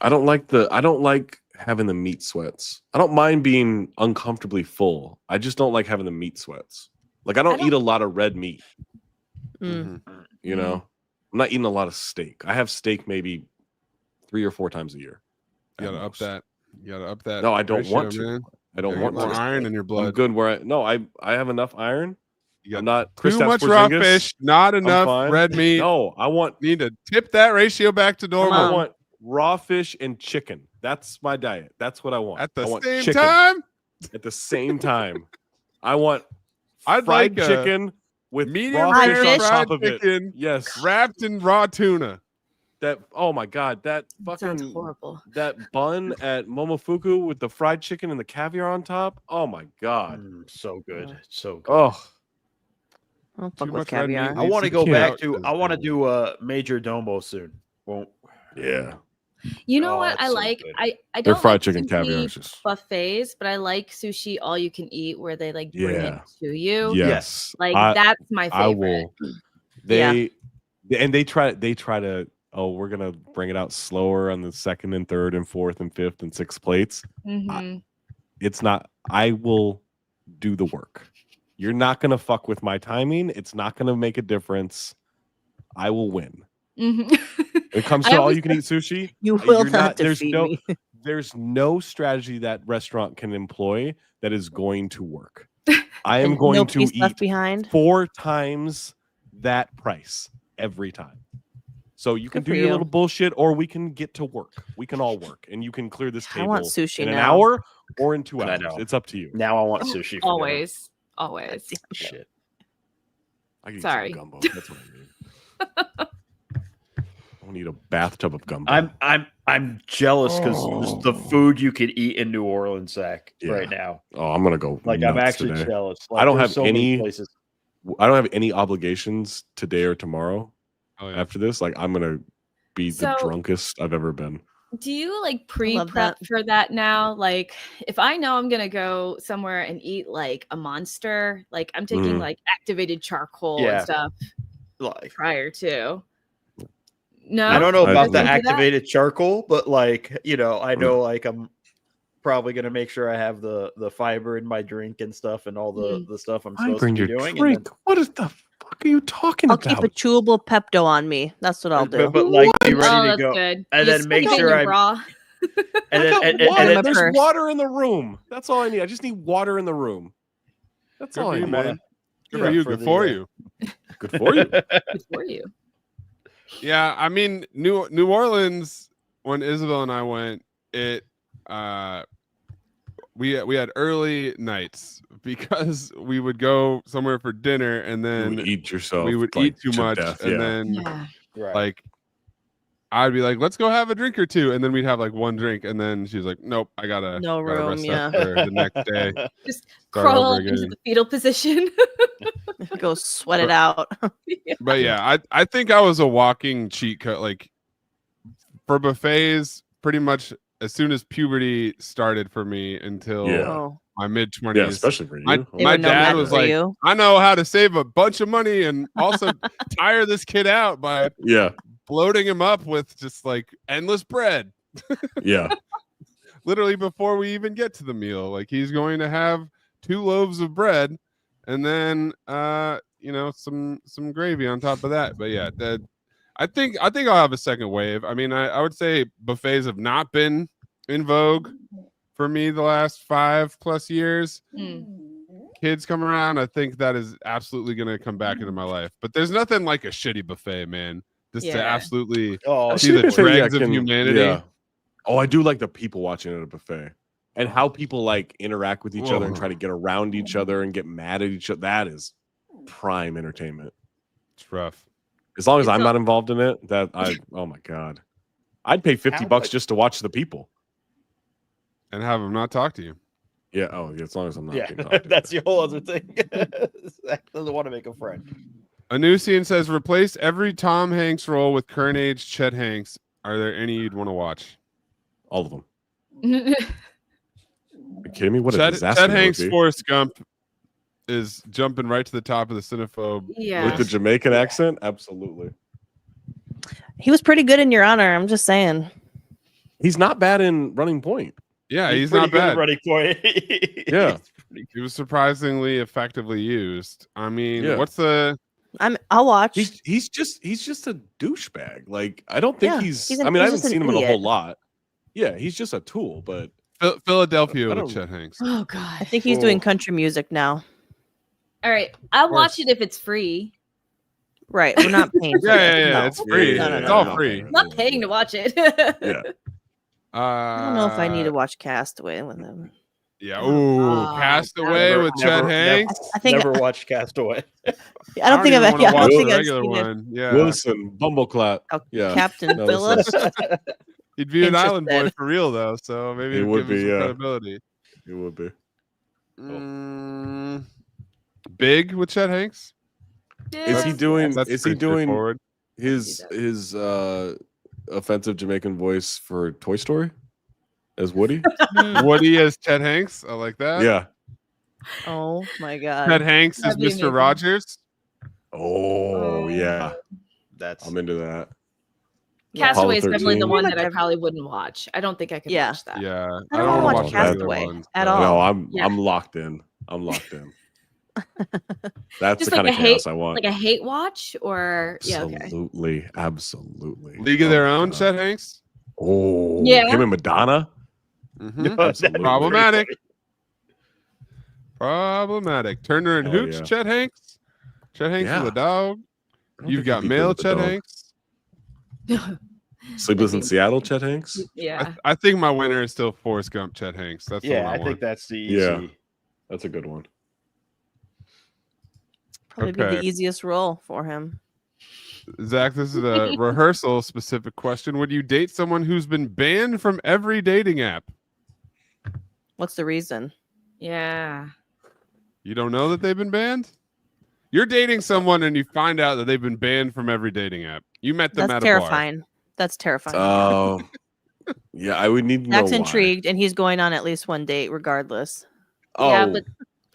I don't like having the meat sweats. I don't mind being uncomfortably full. I just don't like having the meat sweats. Like I don't eat a lot of red meat. Mm. Mhm. You know, I'm not eating a lot of steak. I have steak maybe 3 or 4 times a year. You at gotta up most. that. You gotta up that. No, I don't ratio, want to. Man. I don't Gotta want get more to. iron in your I'm blood. good where I have enough iron. You got I'm not too Kristaps much raw Porzingis. fish, not enough fine. red meat. No, I want Need to tip that ratio back to normal. I want raw fish and chicken. That's my diet. That's what I want. At I the want same chicken time, At the same time, I want I'd fried like a chicken with medium raw rare fish on fried top of it. chicken Yes, wrapped in raw tuna. that. Oh my god, that Sounds fucking horrible. that bun at Momofuku with the fried chicken and the caviar on top. Oh my god. So good. So good. Oh, I don't Too fuck with much red meat caviar. I want to needs go can't. back to. out I want to as do a Major Domo soon. Won't. yeah. You know Oh, what it's I so like? good. I Their don't fried like chicken caviar sushi is just buffets, but I like sushi all you can eat where they like bring Yeah. it to you. yes. Like I, that's my favorite. I will. Yeah. They try to. Oh, we're gonna bring it out slower on the second and third and fourth and fifth and sixth plates. Mhm. It's not. I will do the work. You're not gonna fuck with my timing. It's not gonna make a difference. I will win. Mhm. When it comes I to all always- you can eat sushi, You will you're not there's defeat no me. there's no strategy that restaurant can employ that is going to work. I am And going no to piece left eat behind. 4 times that price every time. So you can Good do for your you. little bullshit, or we can get to work. We can all work, and you can clear this I table want sushi in an now. hour or in 2 I hours. know. It's up to you. Now I want sushi. For dinner. Always. Always. Shit. I can eat Sorry. some gumbo. That's what I need. I don't need a bathtub of gumbo. I'm jealous because the Oh. food you could eat in New Orleans, Zach, Yeah. right now. Oh, I'm gonna go. Like I'm nuts actually today. jealous. I don't there's have so many any- places. I don't have any obligations today or tomorrow. Oh, yeah. After this, like I'm gonna be the So- drunkest I've ever been. Do you like love pre-prep that. for that now? Like if I know I'm gonna go somewhere and eat like a monster, like I'm taking Mhm. like activated charcoal Yeah. and stuff Like, prior to. No, I don't know I about the don't do that. activated charcoal, but like, I Mm. know like I'm probably gonna make sure I have the fiber in my drink and stuff and all the stuff I'm I supposed to bring be your doing. drink. What is the fuck are you talking I'll about? keep a chewable Pepto on me. That's what I'll do. But like be ready Oh, to that's go. good. And You then just make put it in sure your I'm bra. and I got then, water. and my There's purse. water in the room. That's all I need. I just need water in the room. That's Good all for I you, need. man. Good Yeah, for you. for Good the, for you. Good for you. Good for you. Yeah, I mean, New Orleans, when Isabel and I went, it we had early nights because we would go somewhere for dinner and You then would eat yourself. we would like, eat too to much death, and yeah. then Yeah. right. like I'd be like, let's go have a drink or two, and then we'd have like one drink, and then she's like, nope, I gotta No room, rest up for the next day. Just Start crawl over up into again. the fetal position. Go sweat it out. But yeah, I think I was a walking cheat code. Like for buffets, pretty much as soon as puberty started for me until Yeah. Oh, my mid Yeah, 20s. especially for you. My, they my were no dad match was for like, you. I know how to save a bunch of money and also tire this kid out by Yeah, bloating him up with just like endless bread. yeah. Literally before we even get to the meal. Like he's going to have 2 loaves of bread and then some gravy on top of that. But yeah, I think I'll have a second wave. I mean, I would say buffets have not been in vogue for me the last 5+ years. Kids come around, I think that is absolutely going to come back into my life. But there's nothing like a shitty buffet, man. Just to Yeah. absolutely Oh, see the Shitty buffet, dregs of can- humanity. yeah. Oh, I do like the people watching at a buffet and how people like interact with each other and try to get around each other and get mad at each other. That is prime entertainment. It's rough. As long as It's I'm a- not involved in it, oh my god, I'd pay $50 just to watch the people. And have them not talk to you. Yeah. Oh, yeah. As long as I'm not. yeah, being talked to. that's the whole other thing. Zach doesn't want to make a friend. Anusian says, replace every Tom Hanks role with current age Chet Hanks. Are there any you'd want to watch? All of them. Are you kidding me? What a Chet disaster Hanks movie. Forrest Gump is jumping right to the top of the cinephobe. Yeah. With the Jamaican accent, absolutely. He was pretty good in Your Honor. I'm just saying. He's not bad in Running Point. Yeah, he's pretty not good at bad. running point. Yeah. He was surprisingly effectively used. I mean, Yeah. what's the I'll watch. He's just a douchebag. Like I don't think Yeah, he's. he's I mean, I haven't just an seen him in a whole idiot. lot. Yeah, he's just a tool. But Philadelphia I with don't- Chet Hanks? Oh god. I think he's doing country music now. All right. I'll watch course. it if it's free. Right. We're not paying for Yeah, this. yeah, No. it's free. No, no, It's no, all no. free. I'm not paying to watch it. yeah, I don't know if I need to watch Castaway with him. Yeah. Ooh, Oh, Castaway never- with Chet never- Hanks. I think Never watched Castaway. I don't think I've. even Yeah, wanna I don't watch think the I've regular seen it. one. Yeah, Wilson, Bumbleclap. Oh, Yeah, Captain No, this Phillips. he'd be an island boy Interested. for real though. So maybe He it'd would give him be, some yeah. credibility. It would be. Big with Chet Hanks. Is he doing? That's Is he pretty doing straightforward. his offensive Jamaican voice for Toy Story as Woody? Woody as Chet Hanks. I like that. Yeah. Oh my Chet god. Hanks is That'd be Mr. amazing. Rogers. Oh yeah, That's I'm into that. Castaway is Apollo definitely the 13. one Like that I every- probably wouldn't watch. I don't think I could Yeah. watch that. Yeah, I don't wanna wanna watch watch the regular Castaway ones, at but- all. No, I'm Yeah. locked in. I'm locked in. That's Just the like kind of a chaos I want. Like a hate watch or yeah, okay. Absolutely, absolutely. League of Oh Their my Own. God. Chet Hanks. Oh, Yeah. him and Madonna. Mhm. Absolutely. Problematic. Problematic. Turner and Hell Hooch. yeah. Chet Hanks. Chet Hanks Yeah. with a dog. I don't You've think got he'd be good male with a Chet dog. Hanks. Sleepless in Seattle, Chet Hanks. Yeah. I think my winner is still Forrest Gump. Chet Hanks. That's the yeah. one I I think want. that's the easy. Yeah. That's a good one. Probably be Okay. the easiest role for him. Zach, this is a rehearsal specific question. Would you date someone who's been banned from every dating app? What's the reason? Yeah. You don't know that they've been banned? You're dating someone and you find out that they've been banned from every dating app. You met them That's at a bar. terrifying. That's terrifying. Oh, yeah. I would need to know Jack's why. intrigued, and he's going on at least one date, regardless. Oh, Yeah, but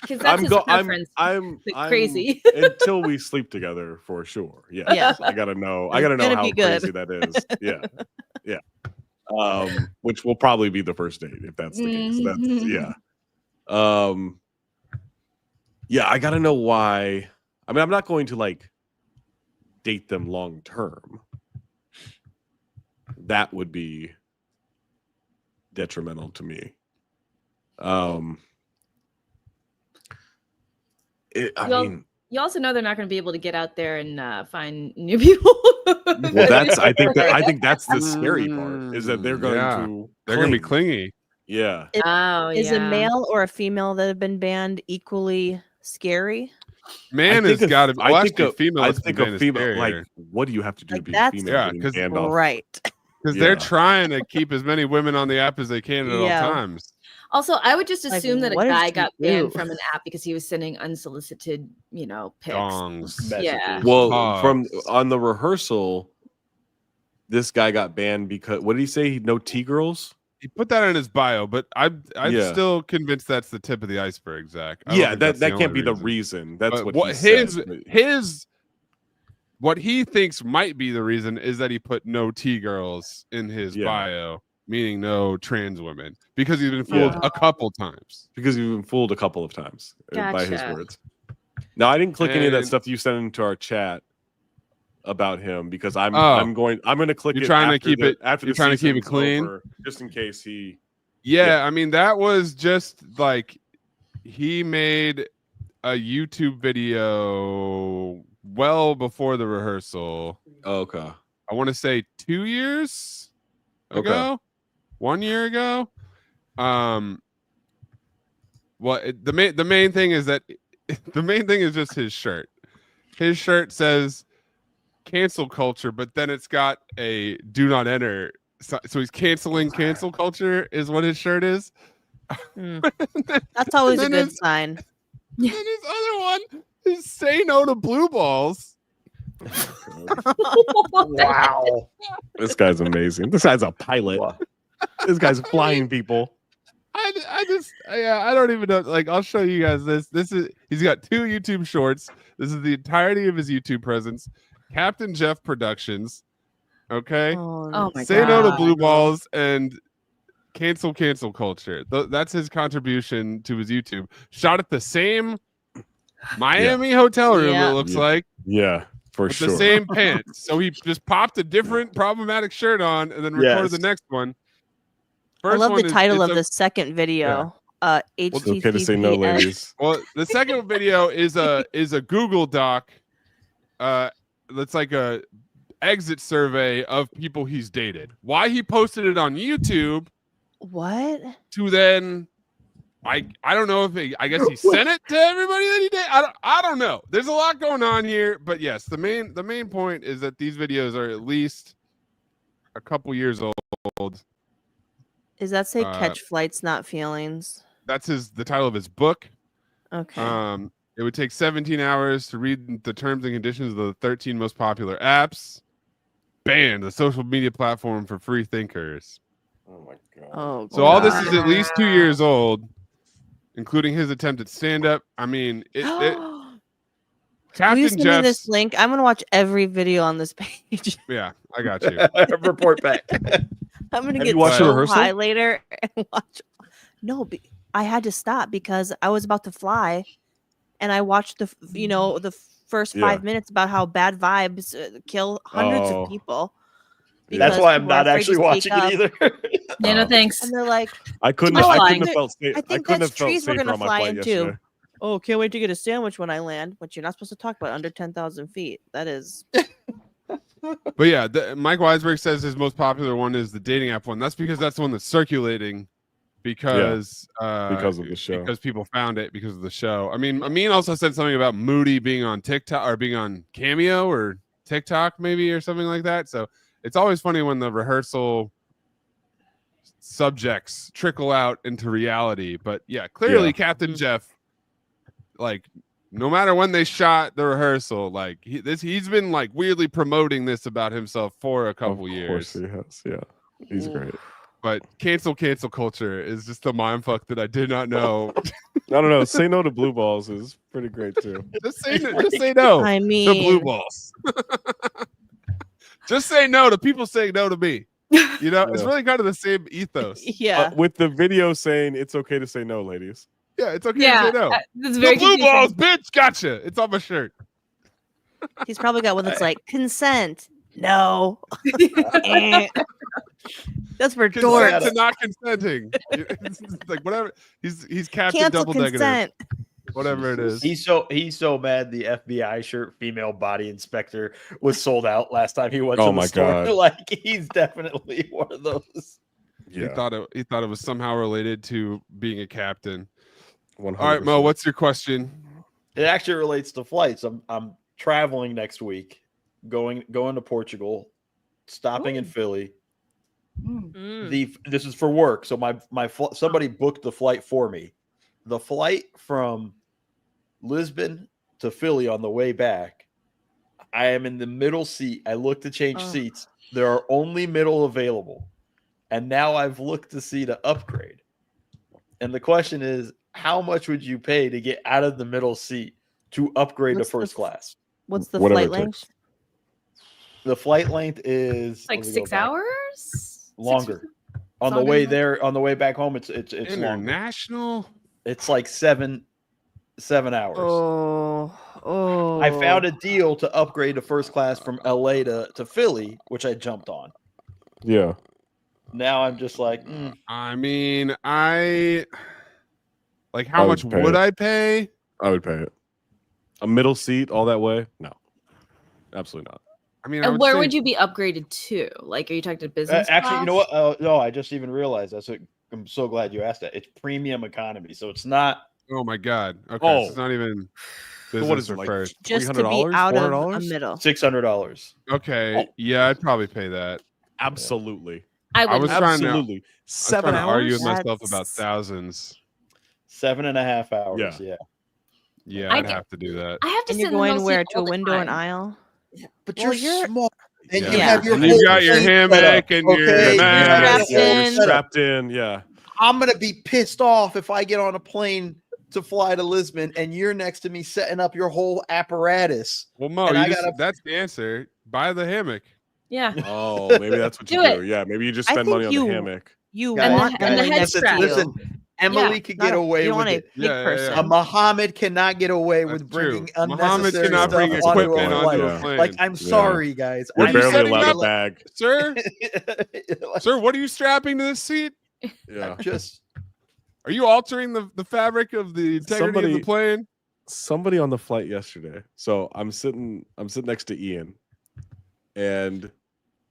Because that's his preference. I'm crazy until we sleep together for sure. Yes. Yeah. I gotta know. It's I gotta know gonna how be good. crazy that is. Yeah. Yeah. Which will probably be the first date if that's the case. That's yeah. Yeah, I gotta know why. I mean, I'm not going to like date them long term. That would be detrimental to me. I mean, you also know they're not going to be able to get out there and find new people. well, I think that's the scary part is that they're going to be clingy. Yeah. Is a male or a female that have been banned equally scary? Man has got to be. Well, actually, female. I think a female. Like, what do you have to do to be female? Yeah, because right. Because they're trying to keep as many women on the app as they can at all times. Also, I would just assume that a guy got banned do? from an app because he was sending unsolicited, pics. Dongs. Yeah. Well, on the rehearsal, this guy got banned because what did he say? No T-girls? He put that in his bio, but I'm still convinced that's the tip of the iceberg, Zach. Yeah, that can't be the reason. That's but what he said. What he thinks might be the reason is that he put no T-girls in his bio, meaning no trans women, because he's been fooled a couple times. Because he's been fooled a couple of times by his Gotcha. words. Now, I didn't click any of that stuff you sent into our chat about him because I'm going to click you're it. Trying to keep it after you're trying to keep it clean, over, just in case he. Yeah, I mean that was just like he made a YouTube video well before the rehearsal. Oh, okay. I want to say 2 years ago, 1 year ago. Well, the main thing is that the main thing is just his shirt. His shirt says cancel culture, but then it's got a do not enter. So he's canceling cancel culture is what his shirt is. That's always a good sign. And his other one is say no to blue balls. Wow. This guy's amazing. This guy's a pilot. Wow. This guy's flying people. I don't even know. Like, I'll show you guys this. He's got 2 YouTube shorts. This is the entirety of his YouTube presence. Captain Jeff Productions. Okay. Oh my Say God. no to blue balls and cancel culture. That's his contribution to his YouTube. Shot at the same Miami hotel room. Yeah. It looks like. Yeah, for with sure. the same pants. So he just popped a different problematic shirt on and then recorded the next one. I love the title of the second video. HTTPS. It's okay to say no, ladies. Well, the second video is a Google Doc. That's like a exit survey of people he's dated. Why he posted it on YouTube? What? To then, I don't know if I guess he sent it to everybody that he did. I don't know. There's a lot going on here, but yes, the main point is that these videos are at least a couple years old. Does that say catch flights, not feelings? That's the title of his book. Okay. It would take 17 hours to read the terms and conditions of the 13 most popular apps. Banned, the social media platform for free thinkers. Oh my God. Oh, so all this is at least 2 years old, including his attempt at stand-up. I mean, Captain Will you send Jeff's me this link? I'm gonna watch every video on this page. Yeah, I got you. Report back. I'm gonna Have get you watched the so rehearsal? high later and watch. No, I had to stop because I was about to fly, and I watched the first 5 minutes about how bad vibes kill hundreds of people. That's why I'm not actually watching it either. Yeah, no thanks. And they're like, I couldn't have felt safe. I think couldn't that's have felt trees we're safer gonna on my fly flight into. yesterday. Oh, can't wait to get a sandwich when I land. But you're not supposed to talk about under 10,000 feet. That is. But yeah, Mike Weisberg says his most popular one is the dating app one. That's because that's the one that's circulating because of the show. Because people found it because of the show. I mean, Amin also said something about Moody being on TikTok or being on Cameo or TikTok maybe or something like that. So it's always funny when the rehearsal subjects trickle out into reality. But yeah, clearly Captain Jeff, like, no matter when they shot the rehearsal, like he's been like weirdly promoting this about himself for a couple years. Of course he has. Yeah, he's great. But cancel culture is just a mind fuck that I did not know I don't know. Say no to blue balls is pretty great too. Just say no. I to blue mean, balls. Just say no to people saying no to me. You know, it's Yeah. really kind of the same ethos. yeah. With the video saying it's okay to say no, ladies. Yeah, it's okay Yeah, to say no. that's The very blue confusing. balls, bitch, gotcha. It's on my shirt. He's probably got one that's like consent. No. Eh. That's for Consent dorks. to not consenting. It's like whatever. He's Captain Cancel Double Negative. consent. Whatever it is. He's so mad the FBI shirt female body inspector was sold out last time he went Oh to the my store. God. Like he's definitely one of those. He thought it was somehow related to being a captain. 100%. All right, Mo, what's your question? It actually relates to flights. I'm traveling next week, going to Portugal, stopping in Philly. Mm. This is for work, so somebody booked the flight for me. The flight from Lisbon to Philly on the way back, I am in the middle seat. I looked to change seats. There are only middle available. And now I've looked to see to upgrade. And the question is, how much would you pay to get out of the middle seat to upgrade What's to the first class? What's the Whatever flight it length? takes. The flight length is Like let me go 6 back. hours? Longer. On the longer way than that? there, on the way back home, it's longer. International. It's like seven hours. Oh. I found a deal to upgrade to first class from LA to Philly, which I jumped on. Yeah. Now I'm just like, I mean, how I would much pay would it. I pay? I would pay it. A middle seat all that way? No. Absolutely not. I mean, I And would where say- would you be upgraded to? Like, are you talking to business? actually, you know class? what? No, I just even realized that's. I'm so glad you asked that. It's premium economy, so it's not. Oh my god. Okay, Oh. so it's not even So business what is it, or like first. Just to be $300, out of a $400? middle. $600. Okay, Oh. yeah, I'd probably pay that. Absolutely. I I would was love trying to- Absolutely. I was 7 trying to argue hours? with myself about That's- thousands. 7.5 hours. Yeah. Yeah. Yeah, I I'd get- have to do that. I have to And sit you're in the going middle where seat to a all the window and time. aisle? But Well, you're you're- small. And you Yeah. have your And you whole got your thing set hammock up, and your okay? mat. Strapped Yeah, in. you're strapped in. Yeah. I'm gonna be pissed off if I get on a plane to fly to Lisbon and you're next to me setting up your whole apparatus. Well, Mo, And you I just, gotta- that's the answer. Buy the hammock. Yeah. Oh, maybe that's what you Do do. it. Yeah, maybe you just I spend think money on you- the hammock. You Guys, want and the Emily head next to strap. you. Listen, Emily Yeah. could Not get a- away you don't with want a it. big Yeah, yeah, person. yeah. A Muhammad cannot get away That's with bringing true. Muhammad unnecessary cannot stuff bring That's onto equipment a equipment flight. onto Yeah. a plane. Like, I'm Yeah. sorry, guys. We're Are you barely setting allowed up- a bag. Sir, Like, sir, what are you strapping to this seat? Yeah. just Are you altering the fabric of the integrity of Somebody- the plane? Somebody on the flight yesterday. So I'm sitting next to Ian, and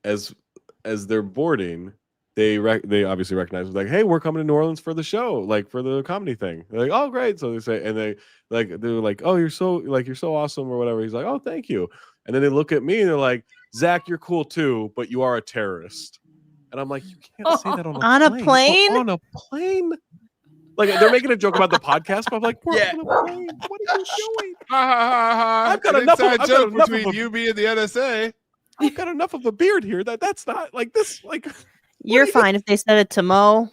as they're boarding, they obviously recognize like, hey, we're coming to New Orleans for the show, like for the comedy thing. They're like, oh, great. So they say, and they're like, oh, you're so awesome or whatever. He's like, oh, thank you. And then they look at me and they're like, Zach, you're cool too, but you are a terrorist. And I'm like, you can't say that On a plane? On a plane? Like they're making a joke about the podcast, but I'm like, we're Yeah. on a plane. What are you doing? Ha ha ha ha! I've got An enough of- inside I've got joke enough of between a- you, me, and the NSA. I've got enough of a beard here that's not like this. Like, You're fine if they said it to Mo.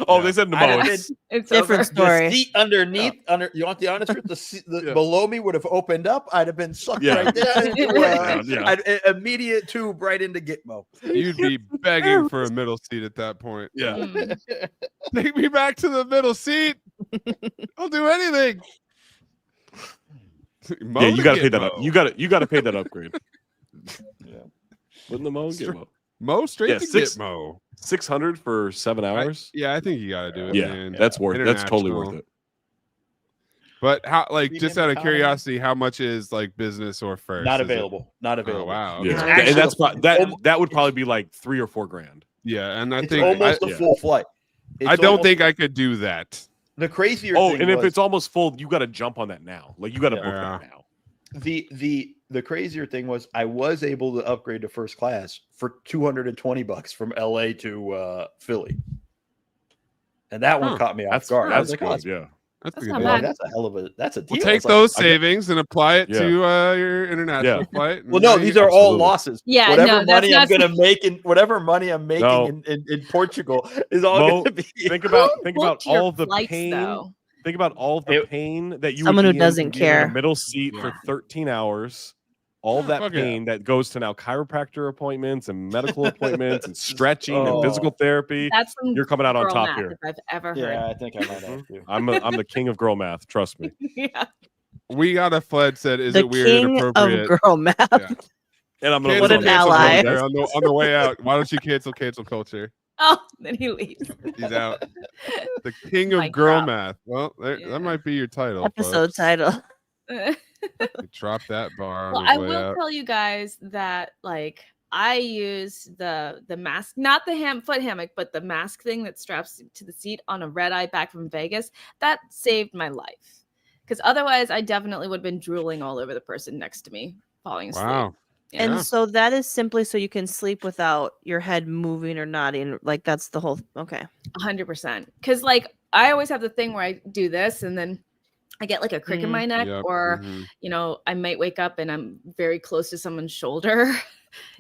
oh, they said no. I'd have It's- It's Different over. story. the seat underneath, you want the honest truth? The seat Yeah. below me would have opened up. I'd have been sucked Yeah. right there. Into, Yeah. immediate tube right into Gitmo. You'd be begging for a middle seat at that point. yeah. Mm. Take me back to the middle seat. I'll do anything. Mo Yeah, you to gotta pay get that Mo. up. You gotta pay that upgrade. Yeah. Wouldn't the Mo get Mo? Mo straight Yeah, to six- get Mo. 600 for 7 hours? Yeah, I think you gotta do it. Yeah, man. that's totally worth International. it. But how, like, Premium just out of economy. curiosity, how much is like business or first? Not Is it- available. Not Oh available. wow. Yeah, It's okay. actually and that's a- that would probably be like 3 or 4 grand. Yeah, and I It's think almost I, a yeah. full flight. It's I don't almost- think I could do that. the crazier. Oh, thing and if was- it's almost full, you got to jump on that now. Like you got to book Yeah. that now. the crazier thing was I was able to upgrade to first class for $220 from LA to Philly, and that one Huh. caught me off That's guard. I was that's like, oh, good. Yeah. That's, That's a good not deal. like, bad. that's a hell of a that's a deal. We'll I take was like, those I get- savings and apply it Yeah. to your international Yeah. flight. and Well, no, now you- these are all Absolutely. losses. Yeah, whatever no, that's money I'm not- gonna make in whatever money I'm making No. in Portugal is all Mo, gonna be. Think about Book your all the flights, pain. though. Think about all of the pain that you Someone would who be doesn't in from being in care. a middle seat for Yeah. 13 hours. All Oh, that fuck yeah. pain that goes to now chiropractor appointments and medical appointments and stretching and Oh. physical therapy. That's some You're coming out on girl top math here. if I've ever Yeah, heard. I think I might have to. I'm the king of girl math. Trust me. Yeah. We got a Fled said, "Is the it weird king inappropriate?" of girl math. Yeah. And I'm gonna What lose an all the ally. guys. On the way out. Why don't you cancel culture? Oh, then he leaves. He's out. The king of Mic girl drop. math. Well, Yeah. that might be your title. Episode folks. title. Drop that bar Well, on I his way will out. tell you guys that like I use the mask, not the foot hammock, but the mask thing that straps to the seat on a red eye back from Vegas. That saved my life, because otherwise I definitely would have been drooling all over the person next to me, falling asleep. Wow. Yeah. And Yeah. so that is simply so you can sleep without your head moving or nodding. Like that's the whole. Okay. 100%. Because like I always have the thing where I do this and then I get like a crick in my neck, Yep, or mhm. you know, I might wake up and I'm very close to someone's shoulder.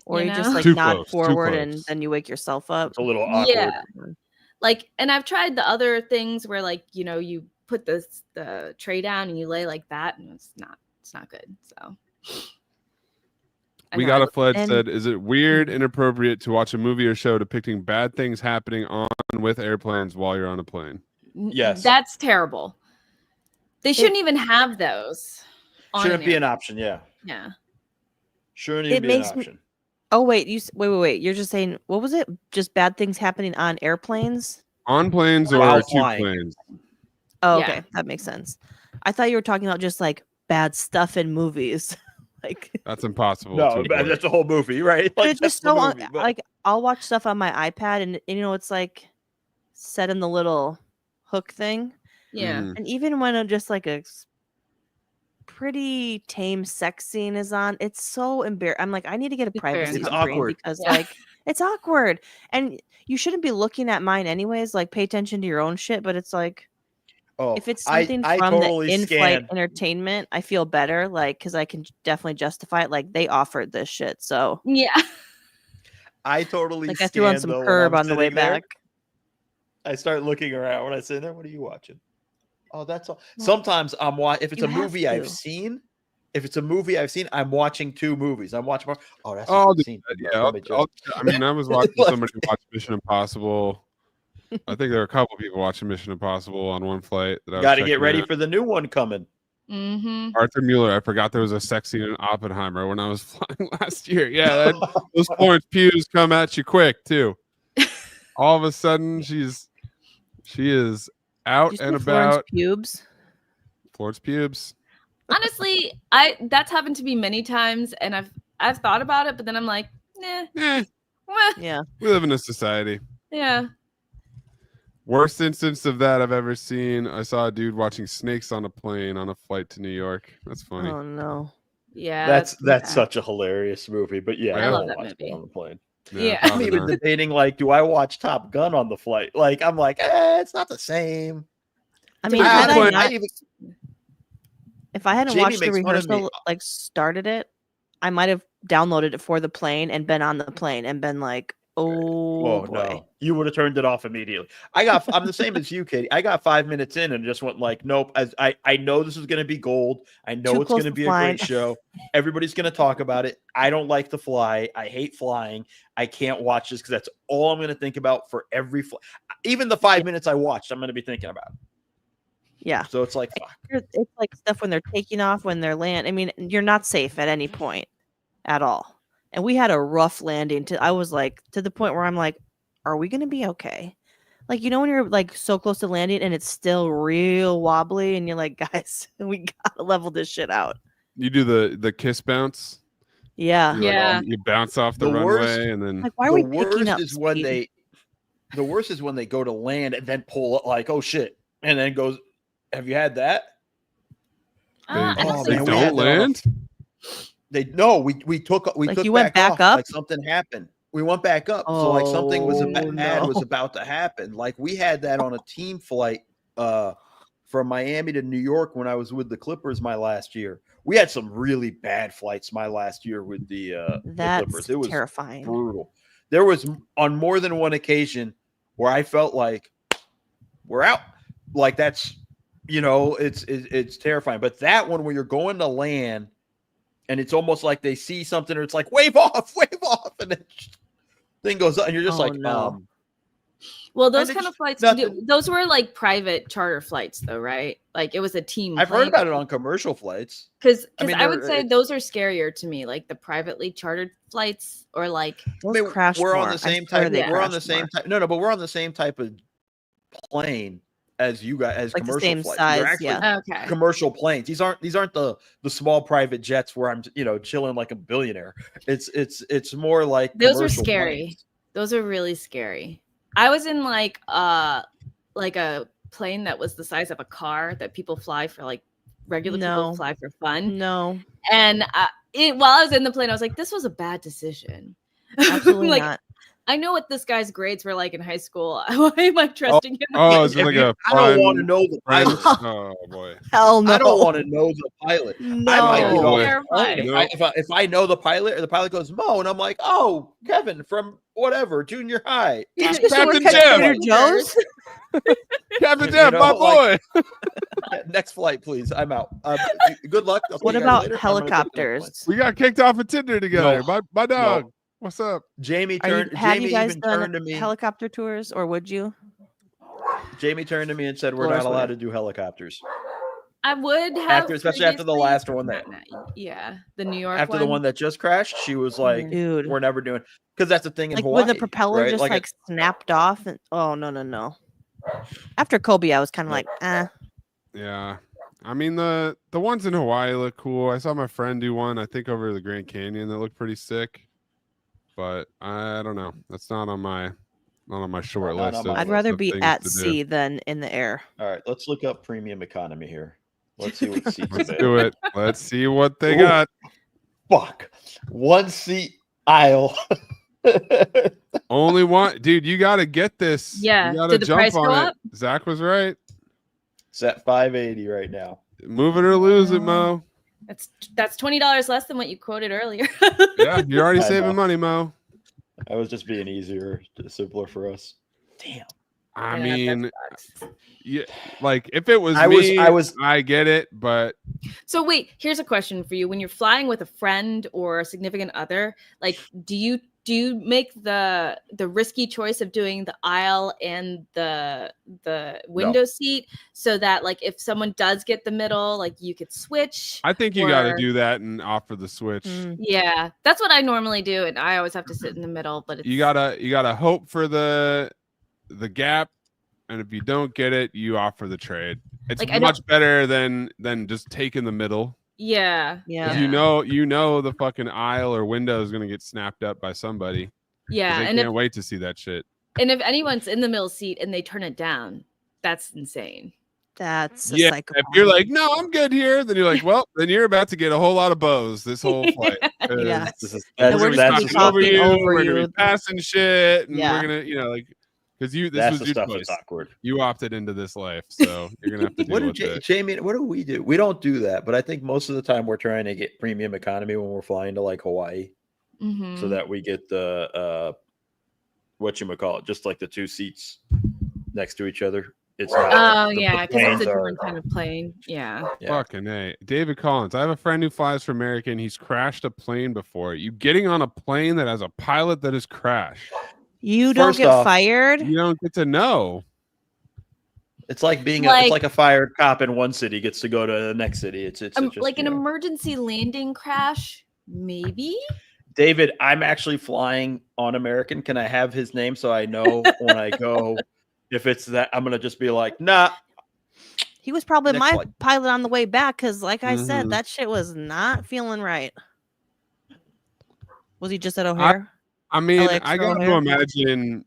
Or you, know? just like Too nod close, too forward and close. then you wake yourself up. It's a little awkward. Yeah. Like, and I've tried the other things where like, you know, you put the tray down and you lay like that, and it's not good. So I We know got I a Fled and- said, "Is it weird, inappropriate to watch a movie or show depicting bad things happening on with airplanes while you're on a plane?" Yes. That's terrible. They shouldn't even have those. on Shouldn't an be an airplane. option. Yeah. Yeah. Shouldn't It even be an makes me- option. Oh wait, wait. You're just saying what was it? Just bad things happening on airplanes? On planes or While to flying. planes? Oh, Yeah. okay, that makes sense. I thought you were talking about just like bad stuff in movies. Like That's impossible. No, to but avoid. that's the whole movie, right? but Like, it's that's just the so movie, but- like I'll watch stuff on my iPad and you know it's like set in the little hook thing. Yeah. Mhm. And even when I'm just like a pretty tame sex scene is on, it's so embarrassing. I'm like, I need to get a It's very privacy It's screen awkward. because Yeah. like it's awkward. And you shouldn't be looking at mine anyways. Like pay attention to your own shit. But it's like Oh, if it's I- something I from totally the in-flight scanned- entertainment, I feel better. Like because I can definitely justify it. Like they offered this shit. So Yeah. I totally like I threw on scanned, some though, when curb I'm on the way sitting there. back. I start looking around when I sit there. What are you watching? Oh, that's all. Well, Sometimes I'm watching. If it's you a have movie I've to. seen, I'm watching two movies. I'm watching. Oh, that's Oh, a I'll good do scene. Yeah, I mean, I was watching somebody watch Mission Impossible. I think there were a couple people watching Mission Impossible on one flight. That I was Got to get checking ready out. for the new one coming. Mm-hmm. Arthur Mueller. I forgot there was a sex scene in Oppenheimer when I was flying last year. Yeah, those Florence Pughs come at you quick too. All of a sudden, she is out Did you and say Florence about. pubes? Florence pubes. Honestly, that's happened to me many times, and I've thought about it, but then I'm like, nah, Eh, weh, Yeah. we live in a society. yeah. Worst instance of that I've ever seen. I saw a dude watching snakes on a plane on a flight to New York. That's funny. Oh no. Yeah. That's bad. such a hilarious movie. But yeah, I I love won't that watch movie. on the plane. Yeah. I'm probably even not. debating like, do I watch Top Gun on the flight? Like, I'm like, it's not the same. I mean, I had I play- not, even, if I hadn't Jamie watched the makes fun of me. rehearsal, like started it, I might have downloaded it for the plane and been on the plane and been like, oh boy. no, you would have turned it off immediately. I'm the same as you, Katie. I got 5 minutes in and just went like, nope. As I know this is going to be gold. I know Too it's close going to to be a flying. great show. Everybody's going to talk about it. I don't like to fly. I hate flying. I can't watch this because that's all I'm going to think about for every flight. Even the 5 minutes I watched, I'm going to be thinking about. Yeah. So it's like, fuck. It's like stuff when they're taking off, when they're land. I mean, you're not safe at any point at all. And we had a rough landing. I was like, to the point where I'm like, are we going to be okay? Like, you know, when you're like so close to landing and it's still real wobbly and you're like, guys, we got to level this shit out. You do the kiss bounce. Yeah. You, like, Yeah. you bounce off the The runway worst- and then Like, why are the we picking worst up is when speed? the worst is when they go to land and then pull it like, oh shit, and then goes, have you had that? I Oh, don't they think man, we so. had don't that on a- land. We took Like, took you went back off, up? like something happened. We went back up, so like something was Oh, bad was no. about to happen. Like we had that on a team flight from Miami to New York when I was with the Clippers my last year. We had some really bad flights my last year with the That's Clippers. It was terrifying. brutal. There was on more than one occasion where I felt like we're out. Like that's you know, it's terrifying. But that one where you're going to land and it's almost like they see something or it's like wave off, and then thing goes up and you're just Oh, like, no. Well, those And kind it's of flights, nothing. those were like private charter flights, though, right? Like it was a team. I've heard about it on commercial flights. Because I mean, I would they're- say it's- those are scarier to me, like the privately chartered flights, or like Those I mean, crash we're on more. the I same swear type. they We're on crash the same more. type. No, but we're on the same type of plane as you guys, as Like the commercial same flights. size, They're actually yeah. okay. commercial planes. These aren't the small private jets where I'm chilling like a billionaire. It's more like Those are commercial scary. planes. Those are really scary. I was in like a plane that was the size of a car that people fly for, like regular No. people fly for fun. No, And while I was in the plane, I was like, this was a bad decision. absolutely Like, not. I know what this guy's grades were like in high school. Why am I trusting him? Oh, it's If like you- a I don't want to fun know the friend. pilot. Oh boy. Hell no. I don't want to know the pilot. No. I might get Oh, off boy. the plane No. if I know the pilot, or the pilot goes Mo, and I'm like, oh, Kevin from whatever junior high. Just Captain because you work at Jim. Trader Joe's. Captain You Jeff, know, my like- boy. Next flight, please. I'm out. Good luck. I'll see What you guys about later. I'm gonna take the next helicopters? We got kicked off of Tinder together. No. My dog. No. What's up? Jamie Are you, turned. have Jamie you guys even done turned to me. helicopter tours, or would you? Jamie turned to me and said, "We're Explorers not allowed would. to do helicopters." I would have Especially after the previously- last one that- yeah, the New York After the one that just crashed, she was like, Dude. "We're never doing," because that's the thing in Like Hawaii. when the propeller right? just like snapped off, and oh no. After Kobe, I was kind of No. like, Yeah. I mean the ones in Hawaii look cool. I saw my friend do one, I think over the Grand Canyon that looked pretty sick. But I don't know. That's not on my short Not list. on my of- I'd rather of be things at to do. sea than in the air. All right, let's look up premium economy here. Let's see what seats. Let's available. do it. Let's see what they Ooh. got. Fuck, 1 seat aisle. Only one, dude. You got to get this. Yeah, you got to did the jump price on go it. up? Zach was right. It's at 580 right now. Move it or lose it, Mo. That's $20 less than what you quoted earlier. Yeah, you're already I know. saving money, Mo. I was just being easier, simpler for us. Damn. I Yeah, that mean, sucks. yeah, like if it was I me, was- I get it, but So wait, here's a question for you. When you're flying with a friend or a significant other, like do you make the risky choice of doing the aisle and the window seat so that like if someone does get the middle, like you could switch? I think you got to Or- do that and offer the switch. Mm. Yeah, that's what I normally do, and I always have to sit in the middle. But it's, You gotta hope for the gap, and if you don't get it, you offer the trade. It's Like, I much better than just taking the middle. yeah, 'Cause Yeah. You know the fucking aisle or window is gonna get snapped up by somebody. 'Cause yeah. they And can't wait to see that shit. if anyone's in the middle seat and they turn it down, that's insane. That's a Yeah, psychopath. if you're like, no, I'm good here, then you're like, well, then you're about to get a whole lot of bows this whole flight. 'cause Yeah. This is And we're we're just gonna keep be talking talking over we're gonna you. be passing shit, and Yeah. we're gonna, like, because this that's was the your stuff choice. that's awkward. You opted into this life, so you're gonna have to What deal do with it. Jamie? What do we do? We don't do that, but I think most of the time we're trying to get premium economy when we're flying to like Hawaii, Mhm. so that we get the whatchamacallit, just like the 2 seats next to each other. It's not. Oh the yeah, because planes it's a are- different kind of plane. Yeah. Yeah. Fucking A. David Collins. I have a friend who flies for American. He's crashed a plane before. You getting on a plane that has a pilot that has crashed. You don't First get off- fired. You don't get to know. It's like being Like- it's like a fired cop in one city gets to go to the next city. It's just, Like an you know. emergency landing crash, maybe. David, I'm actually flying on American. Can I have his name so I know when I go if it's that? I'm gonna just be like, nah. He was probably Next my flight. pilot on the way back because, like I Mhm. said, that shit was not feeling right. Was he just at O'Hare? I mean, LAX I got to O'Hare? imagine.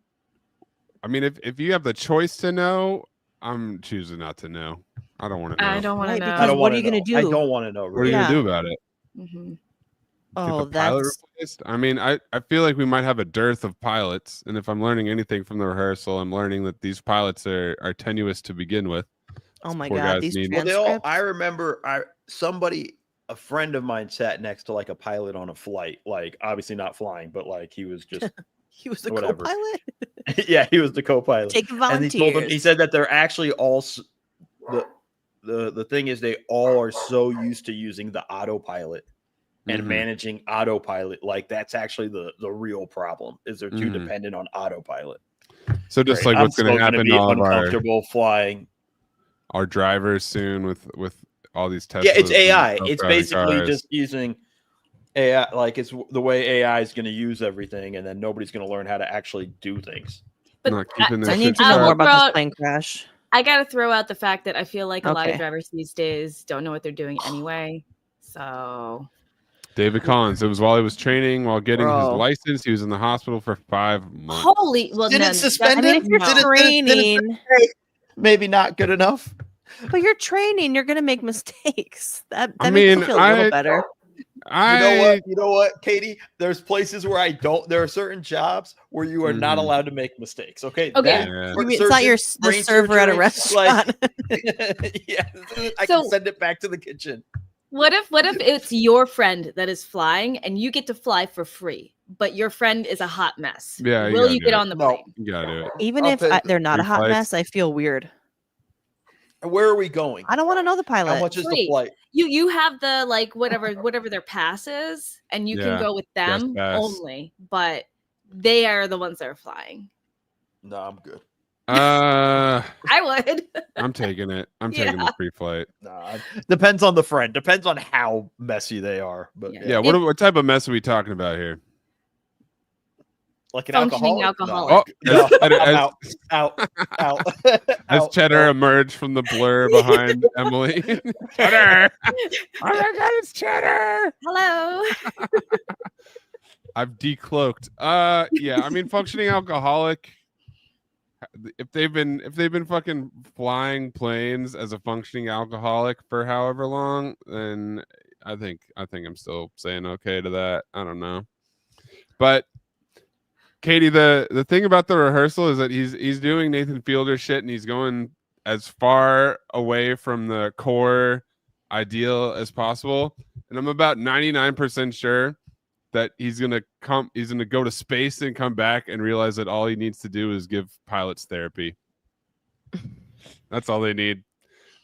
I mean, if you have the choice to know, I'm choosing not to know. I don't want to know. I don't want Right, to because know. I don't what want are you gonna I do? don't want to know. What are Really. you Yeah. gonna do about it? Mhm. Get Oh, the pilot that's replaced? I mean, I feel like we might have a dearth of pilots, and if I'm learning anything from the rehearsal, I'm learning that these pilots are tenuous to begin with. oh my poor god. guys These need- Well, transcripts. I remember a friend of mine sat next to like a pilot on a flight, like obviously not flying, but like he was just He was the whatever. co-pilot. yeah, he was the co-pilot. Take the And he volunteers. told him, he said that they're actually all the thing is, they all are so used to using the autopilot and Mhm. managing autopilot. Like that's actually the real problem. Is they're too Mhm. dependent on autopilot. So just Great. like I'm what's going still to happen to be all of uncomfortable flying. our drivers soon with all these Teslas. Yeah, it's and AI. It's self-driving basically cars. just using AI. Like it's the way AI is going to use everything, and then nobody's going to learn how to actually do things. But not keeping I their need shit to know I'll more stuck. about this throw- plane crash. I gotta throw out the fact that I feel like a lot of Okay. drivers these days don't know what they're doing anyway. So David Collins. It was while he was training, while getting his Bro. license. He was in the hospital for 5 months. holy, well, Didn't no, suspend I mean, if you're Did it- training, Maybe not good enough. but you're training, you're gonna make mistakes. That I makes mean, you feel a little better. You know what, Katie? There's places where I don't. There are certain jobs where you are not Mhm. allowed to make mistakes. Okay. Okay. Yeah. You mean it's not your surgeons, the brain server at a surgery, restaurant? Like, yeah, I So- can send it back to the kitchen. what if it's your friend that is flying and you get to fly for free, but your friend is a hot mess? Yeah, you Will gotta you do get it. on the No. plane? You gotta do it. Even I'll if pay they're not a free hot flights. mess, I feel weird. Where are we going? I don't want to know the pilot. How much is the Free. flight? You have the like whatever their pass is, and you Yeah, can go with them pass. only, but they are the ones that are flying. No, I'm good. I would. I'm taking it. I'm Yeah. taking the free flight. Nah, depends on the friend. Depends on how messy they are. But Yeah. Yeah. What type of mess are we talking about here? like an Functioning alcoholic. alcoholic. Oh, No, I'm as- out. As Out, Cheddar no. emerged from the blur behind Emily. Cheddar! Oh my god, it's Cheddar! Hello. I've decloaked. Yeah, I mean functioning alcoholic. If they've been fucking flying planes as a functioning alcoholic for however long, then I think I'm still saying okay to that. I don't know. But Katie, the thing about the rehearsal is that he's doing Nathan Fielder shit and he's going as far away from the core ideal as possible. And I'm about 99% sure that he's gonna go to space and come back and realize that all he needs to do is give pilots therapy. That's all they need.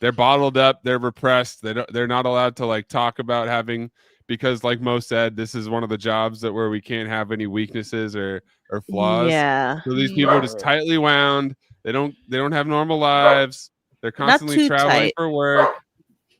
They're bottled up, they're repressed, they're not allowed to like talk about having, because like Mo said, this is one of the jobs that where we can't have any weaknesses or flaws. Yeah. So these people are just tightly wound. They don't have normal lives. They're constantly too traveling tight. for work,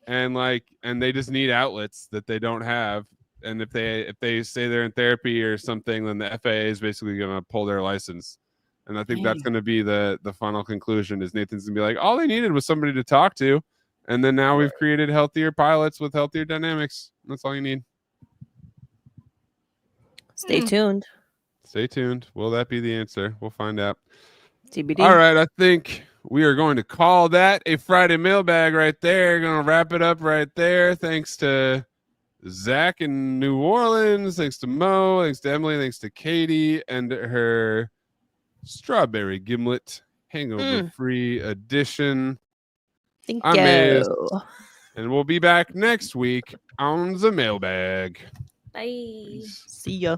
and they just need outlets that they don't have. And if they say they're in therapy or something, then the FAA is basically going to pull their license. And I think that's going to be the final conclusion. Is Nathan's going to be like, all they needed was somebody to talk to, and then now we've created healthier pilots with healthier dynamics. That's all you need. Stay tuned. Stay tuned. Will that be the answer? We'll find out. TBD. All right, I think we are going to call that a Friday mailbag right there. Going to wrap it up right there. Thanks to Zach in New Orleans. Thanks to Mo. Thanks to Emily. Thanks to Katie and her strawberry gimlet hangover-free edition. Thank I'm you. Maze, and we'll be back next week on the mailbag. Bye. See ya.